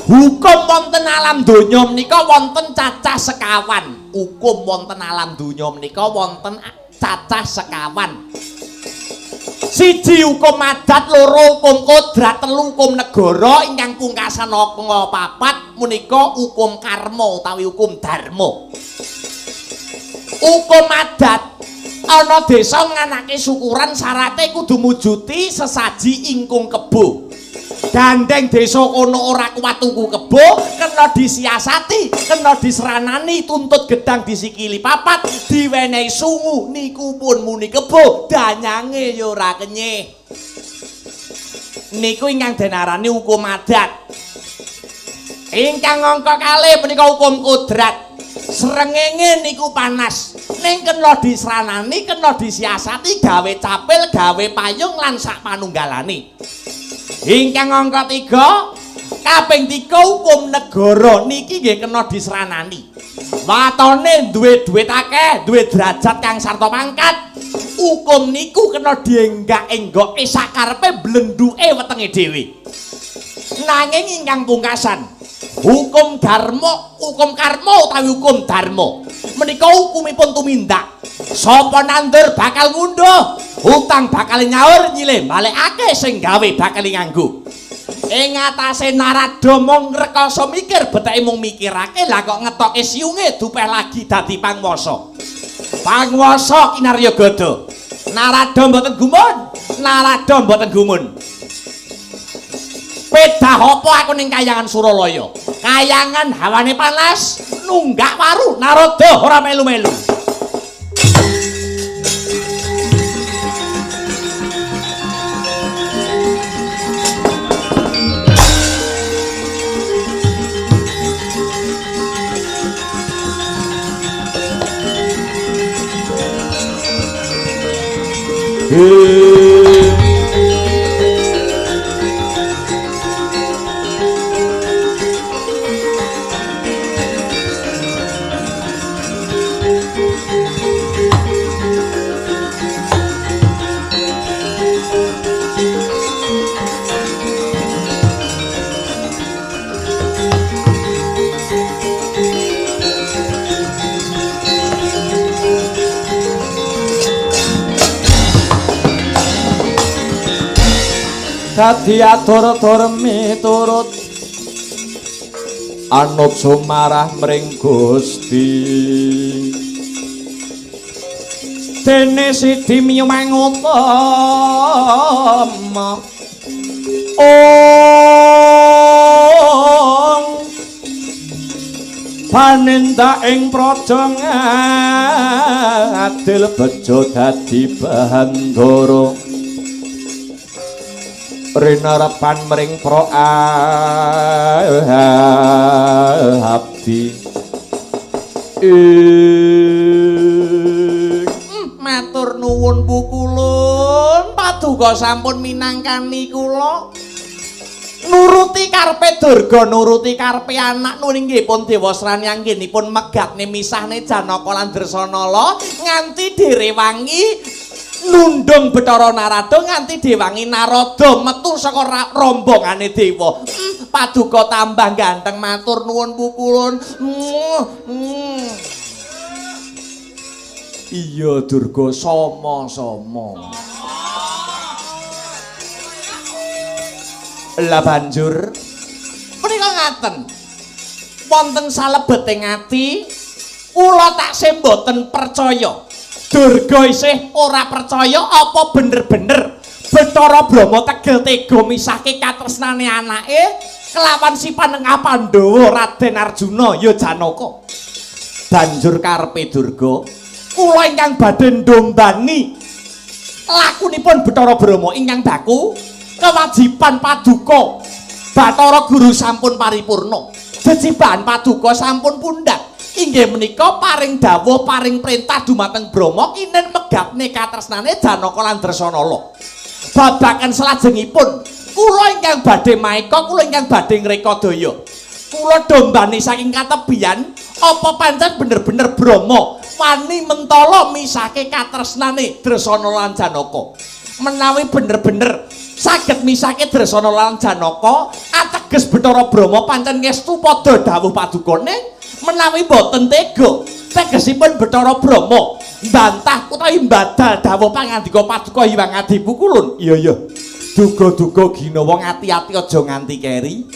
Hukum wonten alam donya menika wonten cacah sekawan. Hukum wonten alam donya menika wonten cacah sekawan. Siji hukum adat, loro hukum kodrat, telu hukum negara, ingkang pungkasan papat menika hukum karma utawi hukum dharma. Hukum adat, ana desa nganake syukuran syarate kudu mujuti sesaji ingkung kebo. Gandeng desa kono ora kuat tuku kebo, kena disiasati, kena diseranani, tuntut gedang disikili papat, diwenehi sungu, niku pun muni kebo, danyange ya ora kenyih. Niku ingkang denarani hukum adat. Ingkang angka kalih menika hukum kodrat. Srengenge niku panas, ning kena diseranani, kena disiasati, gawe capil, gawe payung lan sak panunggalane. Ingkang angka 3 kaping 3 hukum negara niki nggih kena diseranani. Watone duwe duit akeh, duwe derajat kang sarta pangkat. Hukum niku kena dienggak-enggokke sakarepe blenduke wetenge dhewe. Nanging ingkang pungkasan hukum dharma, hukum karma utawi hukum dharma menika hukumipun tumindak. Sapa nandur bakal ngunduh, utang bakal nyaur, nyilih balekake sing gawe bakal nganggo. Ing atase Narada mung rekoso mikir, beteke mung mikirake, lah kok ngetoke siunge dupeh lagi dadi panguwasa. Panguwasa kinarya gada. Narada mboten gumun, Narada mboten gumun. Pedah apa aku ning kayangan Suralaya? Kayangan hawane panas, nunggak waru, Narada ora melu-melu. dadi atur-atur miturut anut sumarah mring Gusti dene Sidi Mangutama panenda ing praja adil bejo dadi bandara rinarepan mring pro abdi matur nuwun Bu Kulun paduka sampun minangkani kula nuruti karepe Durga nuruti karepe anak nuninggipun Dewa Srani anggenipun megatne misahne Janaka lan Dresanala nganti direwangi nundung Bathara Narada nganti diwangi Narada metu saka rombongane dewa paduka tambah ganteng matur nuwun Bu Kulun iya Durga sama-sama lah banjur menika ngaten wonten salebeting ati kula taksih mboten percaya Durga isih ora percaya apa bener-bener Bathara Brahma tegel tega misahke katresnane anake kelawan si Panengah Pandhawa Raden Arjuna ya Janaka banjur karepe Durga kula ingkang badhe ndombani lakunipun Bathara Brahma ingkang baku kewajiban paduka Bathara Guru sampun paripurna jejiban paduka sampun pundhak inggih menika paring dawuh paring perintah dumateng Brahma kinen megatne katresnane Janaka lan Dresanala babagan salajengipun kula ingkang badhe maeka kula ingkang badhe ngreka daya kula dombani saking katebian apa pancen bener-bener Brahma wani mentala misahke katresnane Dresanala lan Janaka menawi bener-bener saged misahke Dresanala lan Janaka ateges Bathara Brahma pancen ngestu padha dawuh padukane menawi boten tega tegesipun Bathara Brahma mbantah utawi mbadal dawuh pangandika paduka Hyang Adi Bu Kulun iya duga-duga ginawa ati-ati aja nganti keri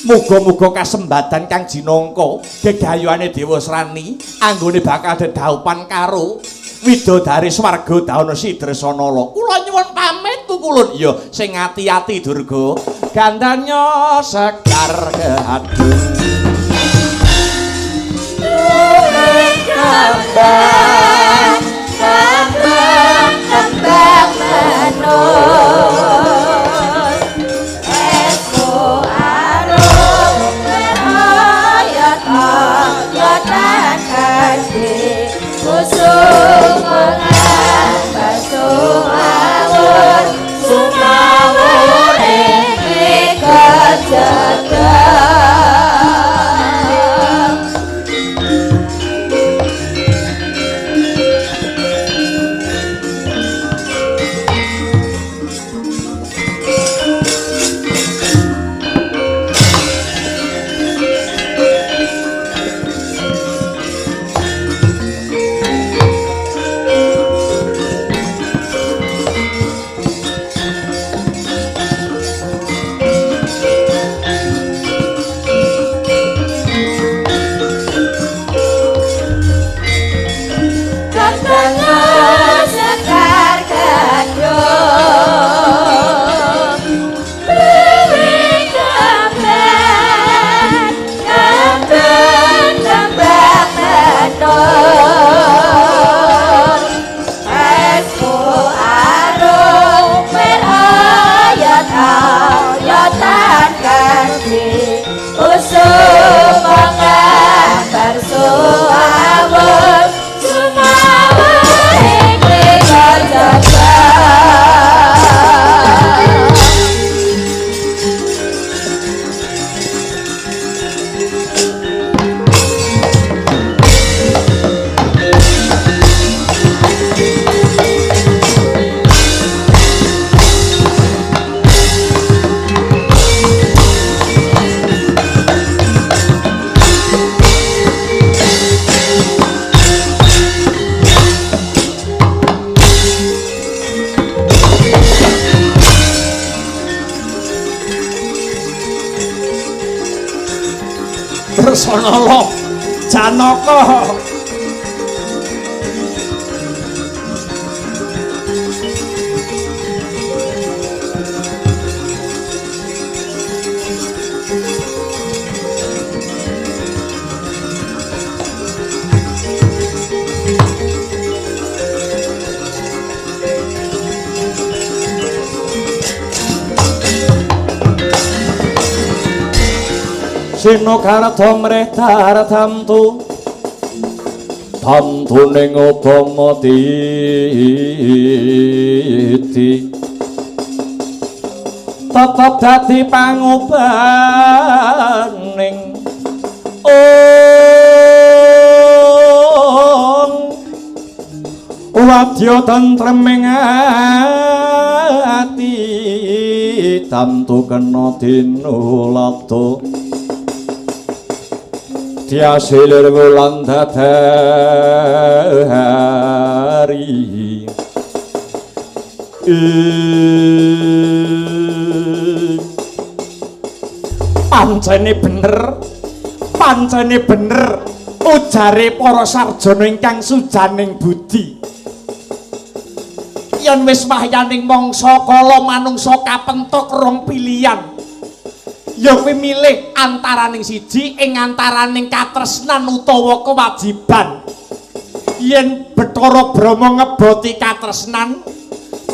muga-muga kasembadan kang jinangka gegayuhane Dewa Srani anggone bakal dedhaupan karo widodari swarga Dawana Sidresanala kula nyuwun pamit Bu Kulun iya sing ati-ati Durga gandanya sekar keadun kembang menus esku arum merayat ayatan kasih kusung basuh awur sumawur ini kejagaan Dresanala Janaka sino karta mrehtar tamtu tamtuning upama titi tetep dadi pangobaning wadya tentreming ati tamtu kena dinulata diasilir wulan dadari pancene bener ujare para sarjana ingkang sujaning budi yen wis wahyaning mangsa kala manungsa kapentuk rong pilihan ya kuwi milih antaraning siji ing antaraning katresnan utawa kewajiban yen Bathara Brama ngeboti katresnan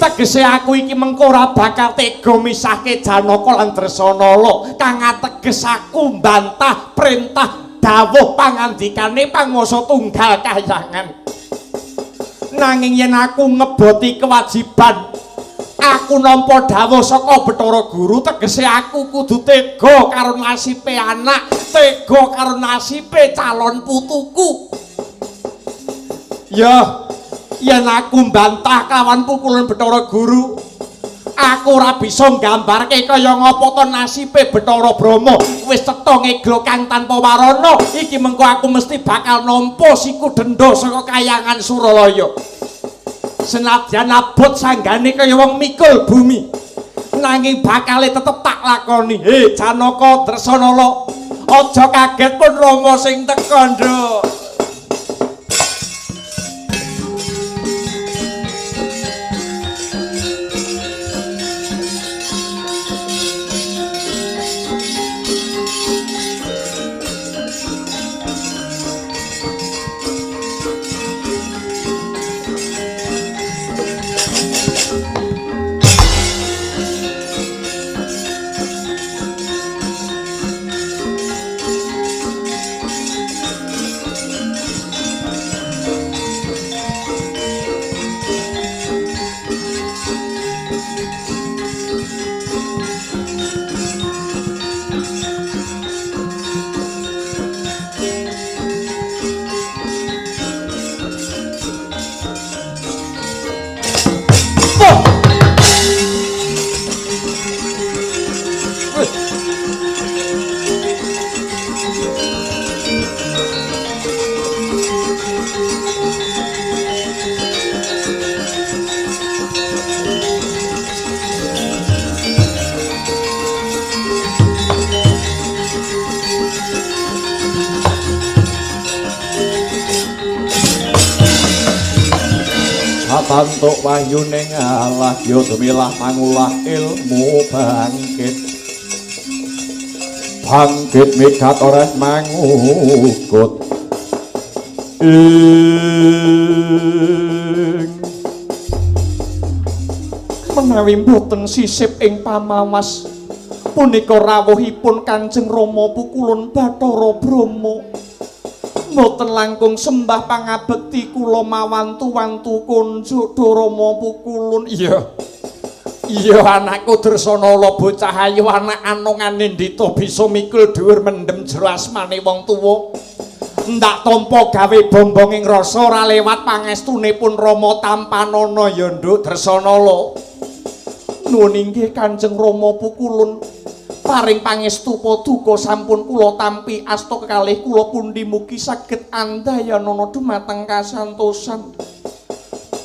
tegese aku iki mengko ora bakal tega misahke Janaka lan Dresanala kang ateges aku mbantah perintah dawuh pangandikane panguwasa tunggal kahyangan nanging yen aku ngeboti kewajiban aku nampa dawuh saka Bathara Guru tegese aku kudu tega karo nasibe anak tega karo nasibe calon putuku ya yen aku mbantah kawan pukulan Bathara Guru aku ora bisa nggambarke kaya ngapa to nasibe Bathara Brama wis cetha ngeglo kang tanpa warana iki mengko aku mesti bakal nampa siku denda saka kayangan Suralaya senadyan abot sanggane kaya wong mikul bumi nanging bakale tetep tak lakoni Janaka Dresanala aja kaget pun Rama sing teka nduk Tantuk wahyuning Allah ya dumilah pangulah ilmu bangkit mikat oreh mangukut menawi mboten sisip ing pamawas punika rawuhipun Kanjeng Rama pukulun Bathara Brama mboten langkung sembah pangabekti kula mawantu-wantu kunjuk Rama pukulun iya anakku Dresanala bocah ayu anak anungane ndita bisa mikul dhuwur mendem jero asmane wong tuwa ndak tampa gawe bombonging rasa ora lewat pangestunipun Rama Tampanana ya nduk Dresanala nuwun inggih Kanjeng Rama pukulun paring pangestu paduka sampun kula tampi asta kekalih kula pundi mugi saged andayanana dumateng kasantosan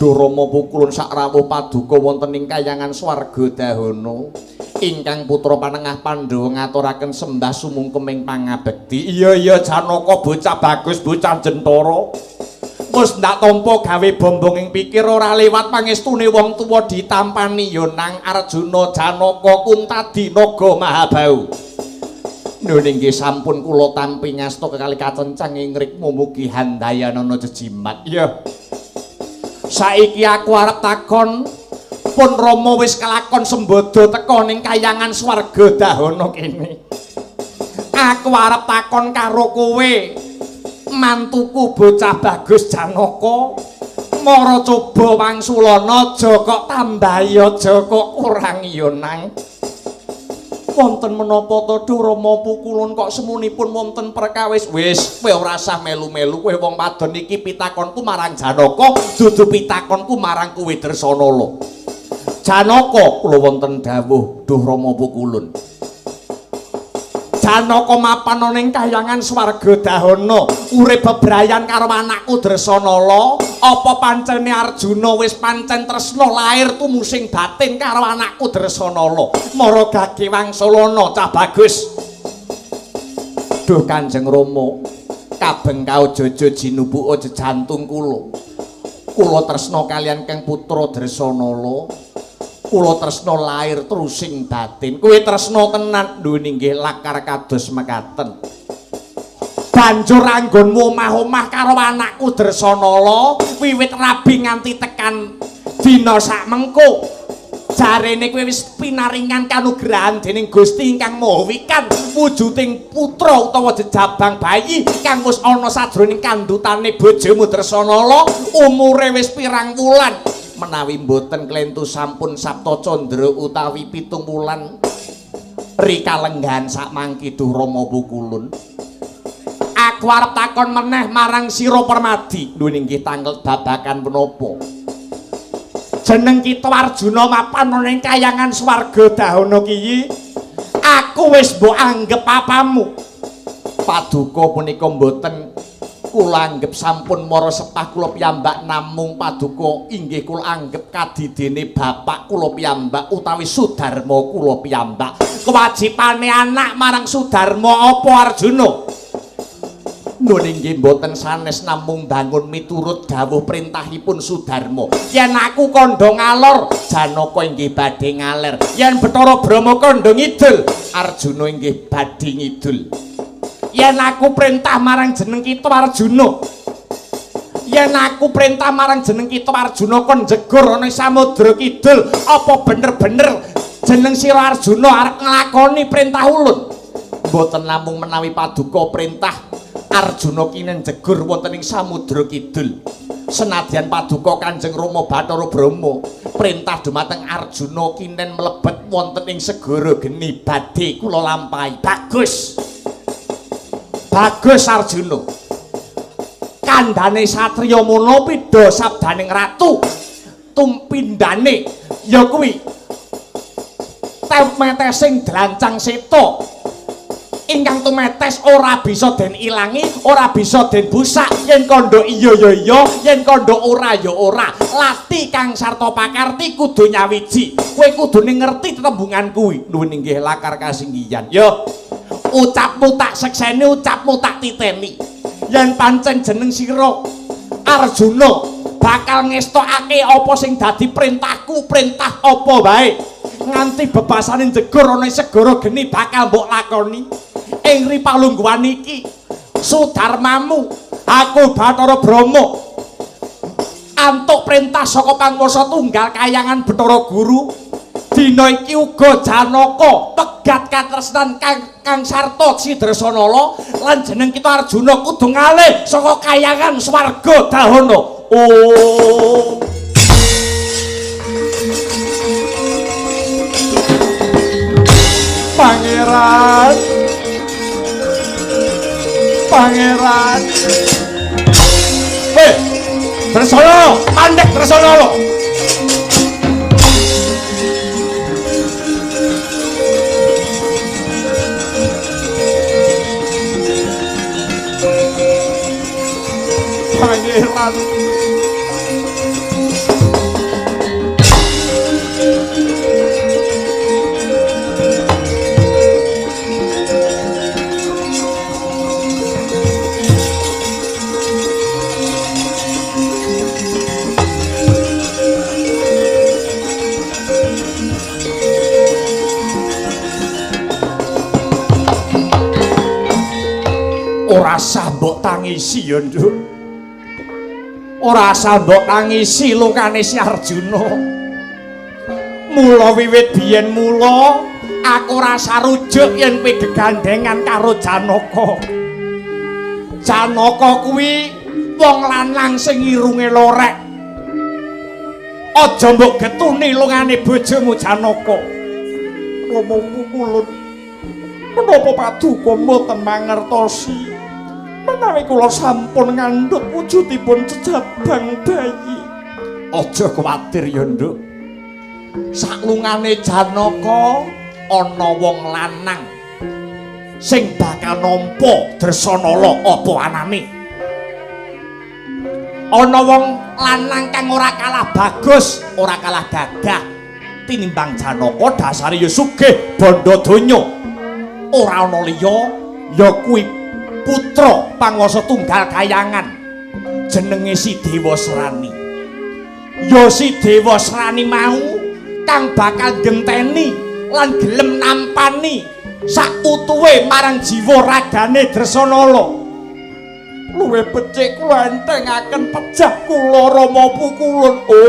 Rama pukulun sak rawuh paduka wonten ing kayangan swarga dahana ingkang putra panengah Pandhawa ngaturaken sembah sumungkeming pangabekti iya Janaka bocah bagus bocah jentara wis ndak tampa gawe bombong ing pikir ora lewat pangestune wong tuwa ditampani ya nang Arjuna Janaka Kuntadi Naga Mahabau. Nuwun inggih sampun kula tampi ngasta kekalih kacencang ing rikmu mugi handayanana jejimat. Ya. Saiki aku arep takon pun Rama wis kelakon sembodo teka ning kayangan swarga dahana kene. Aku arep takon karo kowe. Mantuku bocah bagus Janaka. Mara coba wangsulana aja kok tambahi aja kok kurang ya nang. Wonten menapa to Rama Pukulun kok semunipun wonten perkawis? Wis, kowe ora usah melu-melu, kowe wong wadon iki pitakonku marang Janaka, dudu pitakonku marang kowe Dresanala. Janaka kula wonten dawuh, Duh Rama Pukulun. Janaka mapan ana ing kahyangan swarga dahana, urip bebrayan karo anakku Dresanala. Apa pancene Arjuna wis pancen tresna lair tumusing batin karo anakku Dresanala? Mara gage wangsulana cah bagus. Duh Kanjeng Rama, kabeng kaojojo jinubuka jejantung kula. Kula tresna kaliyan Kang putra Dresanala. Kula tresna lair terusing batin. Kowe tresna tenan lho ninggih lakar kados mekaten. Banjur anggonmu omah-omah karo anakku Dresanala wiwit rabi nganti tekan dina sakmengko. Jarene kowe wis pinaringan kanugrahan dening Gusti ingkang Maha Wikan wujuding putra utawa jejabang bayi kang wis ana sajroning kandhutane bojomu Dresanala, umure wis pirang wulan. Menawi mboten klentu sampun Sabta Candra utawi 7 wulan rikalenggan sakmangki Duh Rama Pukulun. Aku arep takon meneh marang sira Permadi. Lho inggih tanglet babakan menapa? Jeneng kita Arjuna mapan ana ing kayangan swarga dahana kiyi. Aku wis mbok anggep papamu. Paduka punika mboten kula anggep sampun mara sepah kula piyambak, namung paduka inggih kula anggep kadidene bapak kula piyambak utawi Sudarma kula piyambak. Kewajibane anak marang Sudarma apa Arjuna? Nun inggih mboten sanes namung bangun miturut dawuh perintahipun Sudarma. Yen aku kandha ngalor, Janaka inggih badhe ngaler. Yen Bathara Brahma kandha ngidul, Arjuna inggih badhe ngidul. Yen aku perintah marang jeneng kita Arjuna, yen aku perintah marang jeneng kita Arjuna kon jegur ana samudra kidul, apa bener-bener jeneng sira Arjuna arep nglakoni perintah ulun? Mboten namung menawi paduka perintah Arjuna kinen jegur wonten ing samudra kidul. Senadyan paduka Kanjeng Rama Bathara Brahma perintah dumateng Arjuna kinen mlebet wonten ing segara geni badhe kula lampahi. Bagus Arjuna. Kandhane satriya muna pidha sabdaning ratu. Tumpindane ya kuwi temetesing drancang seta. Ingkang tumetes ora bisa den ilangi, ora bisa den busak. Yen kandha iya ya iya, yen kandha ora ya ora. Lati kang sarta pakarti kudu nyawiji. Kowe kudune ngerti tetembungan kuwi. Nuwun inggih lakar kasinggihan. Yo. Ucapmu tak sekseni, ucapmu tak titeni. Yen pancen jeneng sira Arjuna bakal ngestokake apa sing dadi perintahku, perintah apa wae nganti bebasaning jegur ana segara geni bakal mbok lakoni. Ing ripalungguhan iki Sudarmamu, aku Bathara Brahma antuk perintah saka Pangwasa Tunggal kayangan Bathara Guru. Dina iki uga Janaka pegat katresnan kang sarta Dresanala lan jeneng kita Arjuna kudu ngalih saka kayangan swarga dahana. Oh. Pangeran. Pangeran. Hei, Dresanala, mandek Dresanala. Pangeran. Ora sah mbok tangisi ya, Nduk. Ora sah mbok tangisi lukane si Arjuna. Mula wiwit biyen mula aku rasa rujuk yen kowe gegandengan karo Janaka. Janaka kuwi wong lanang sing irunge lorek. Aja mbok getuni lungane bojomu Janaka. Ngomong pukulun. Menapa paduka mboten mangertosi menawi kula sampun ngandhut wujudipun jejabang bayi. Aja kuwatir ya, Nduk. Saklungane Janaka ana wong lanang sing bakal nampa Dresanala apa anane. Ana wong lanang kang ora kalah bagus, ora kalah gagah tinimbang Janaka, dasare ya sugih bandha donya. Ora ana liya ya kuwi putra panguwasa tunggal kayangan jenenge Si Dewa Srani. Ya Si Dewa Srani mau kang bakal genteni lan gelem nampani sak utuhe marang jiwa ragane Dresanala. Luwih becik kula entengaken pejah kula Rama Pukulun.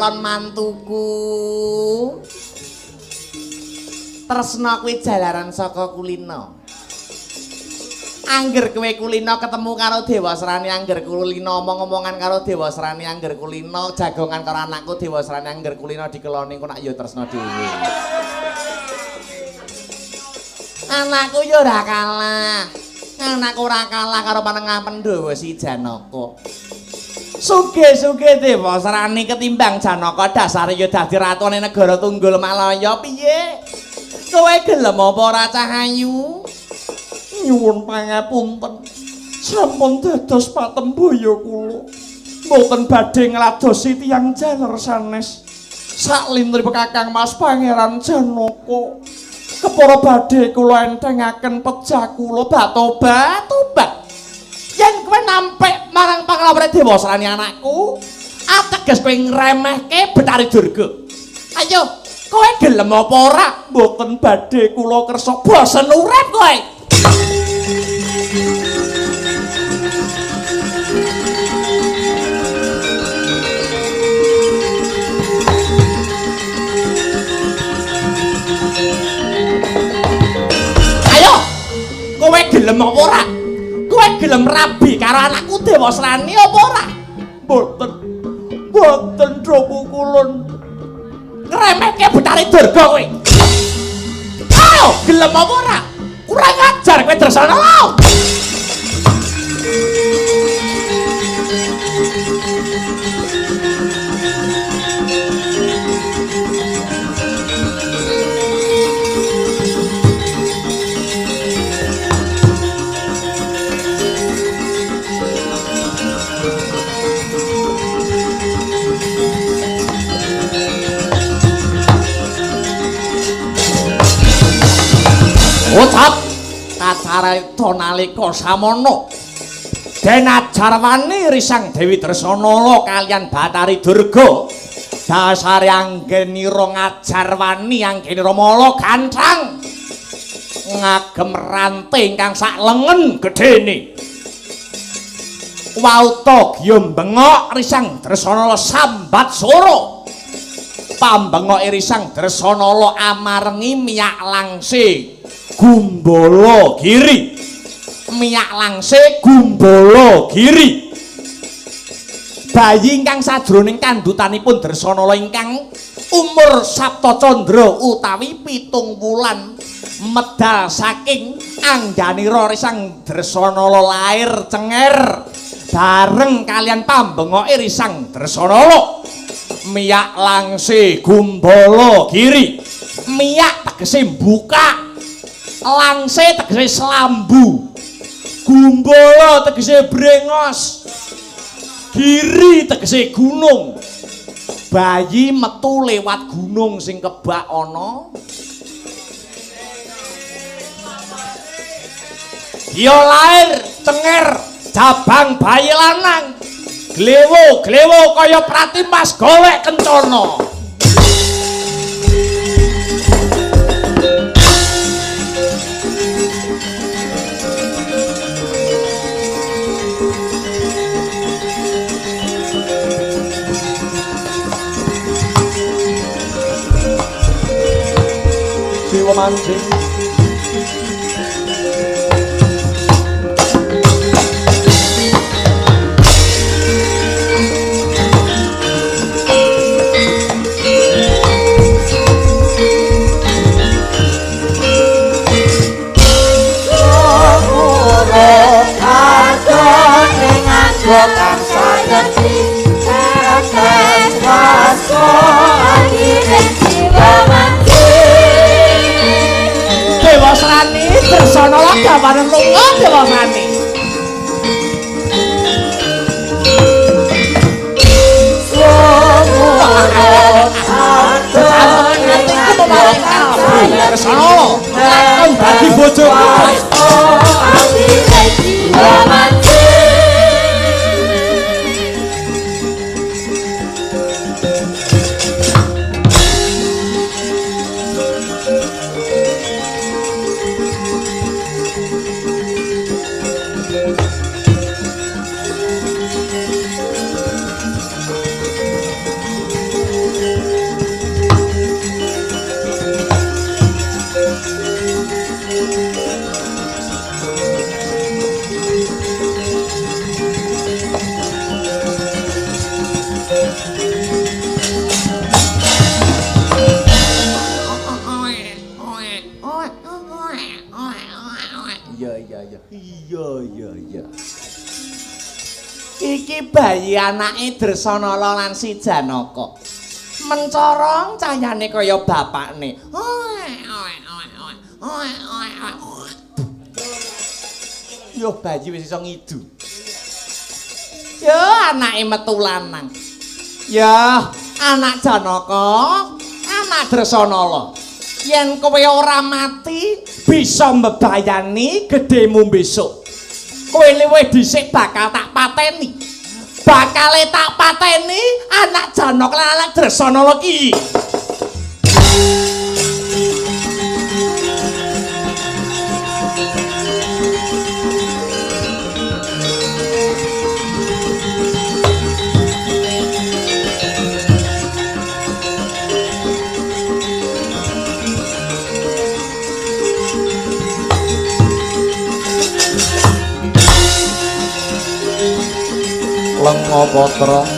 Mantuku tresna kuwi jalaran saka kulina. Angger kowe kulina ketemu karo Dewa Srani, angger kulina omong-omongan karo Dewa Srani, angger kulina jagongan karo anakku Dewa Srani, angger kulina dikeloni kok nak ya tresna dhewe. Anakku ya ora kalah. Anakku ora kalah karo panengah Pandhawa si Janaka. Sugih-sugih Dewa Srani ketimbang Janaka, dasare ya dadi ratune negara Tunggul Malaya piye? Kowe gelem apa ora Cahayu? Nyuwun pangapunten. Sampun dados patembaya kula. Mboten badhe ngladosi tiyang jaler sanes. Saklintripun Kakang Mas Pangeran Janaka. Kepara badhe kula entengaken pejah kula batobat. Yen kowe nampik marang panglawure Dewa Srani anakku, ateges kowe ngremehke Betari Durga. Ayo, kowe gelem apa ora? Mboten badhe kula kersa bosen urip kowe. Ayo, kowe gelem apa ora? Kowe gelem rabi karo anakku Dewa Srani apa ora? Mboten Dra Pukulun. Ngremehke Betari Durga kowe. Ayo, gelem apa ora? Kurang ajar kowe Dresanala. Ucap kacarita nalika samono Den Jarwani risang Dewi Dresanala kaliyan Batari Durga dasare anggenira ngajarwani anggenira mala gancang ngagem ranting ingkang sak lengen gedene wauta gyum bengok risang Dresanala sambat sura pambengok risang Dresanala amarengi miyak langse Gumbala Giri miyak langse Gumbala Giri bayi ingkang sajroning kandhutanipun Dresanala ingkang umur Sapta Candra utawi 7 wulan medal saking angganira risang Dresanala lair cenger bareng kalian pambengoke risang Dresanala miyak langse Gumbala Giri miyak tegese buka Langse tegese selambu. Gumbala tegese brengos. Giri tegese gunung. Bayi metu lewat gunung sing kebak ana. Ya lair cenger jabang bayi lanang. Glewo kaya Pratimas golek kencana. Siwa mancing Bukan sayati Tetes wasko Akhirnya jiwa mati Dewa Srani bersana lagawanen lunga Dewa Srani bersana lakon dadi bojoku Akhirnya jiwa mati Iya. Iki bayi anake Dresanala lan si Janaka. Mencorong cahayane kaya bapakne. Yo bayi wis iso ngidu. Yo anake metu lanang. Ya anak Janaka, anak Dresanala. Yen kowe ora mati bisa mbebayani gedhemu besok. Kowe luwih dhisik bakal tak pateni. Bakale tak pateni anak Janaka lan anak Dresanala ki. Lenga Patra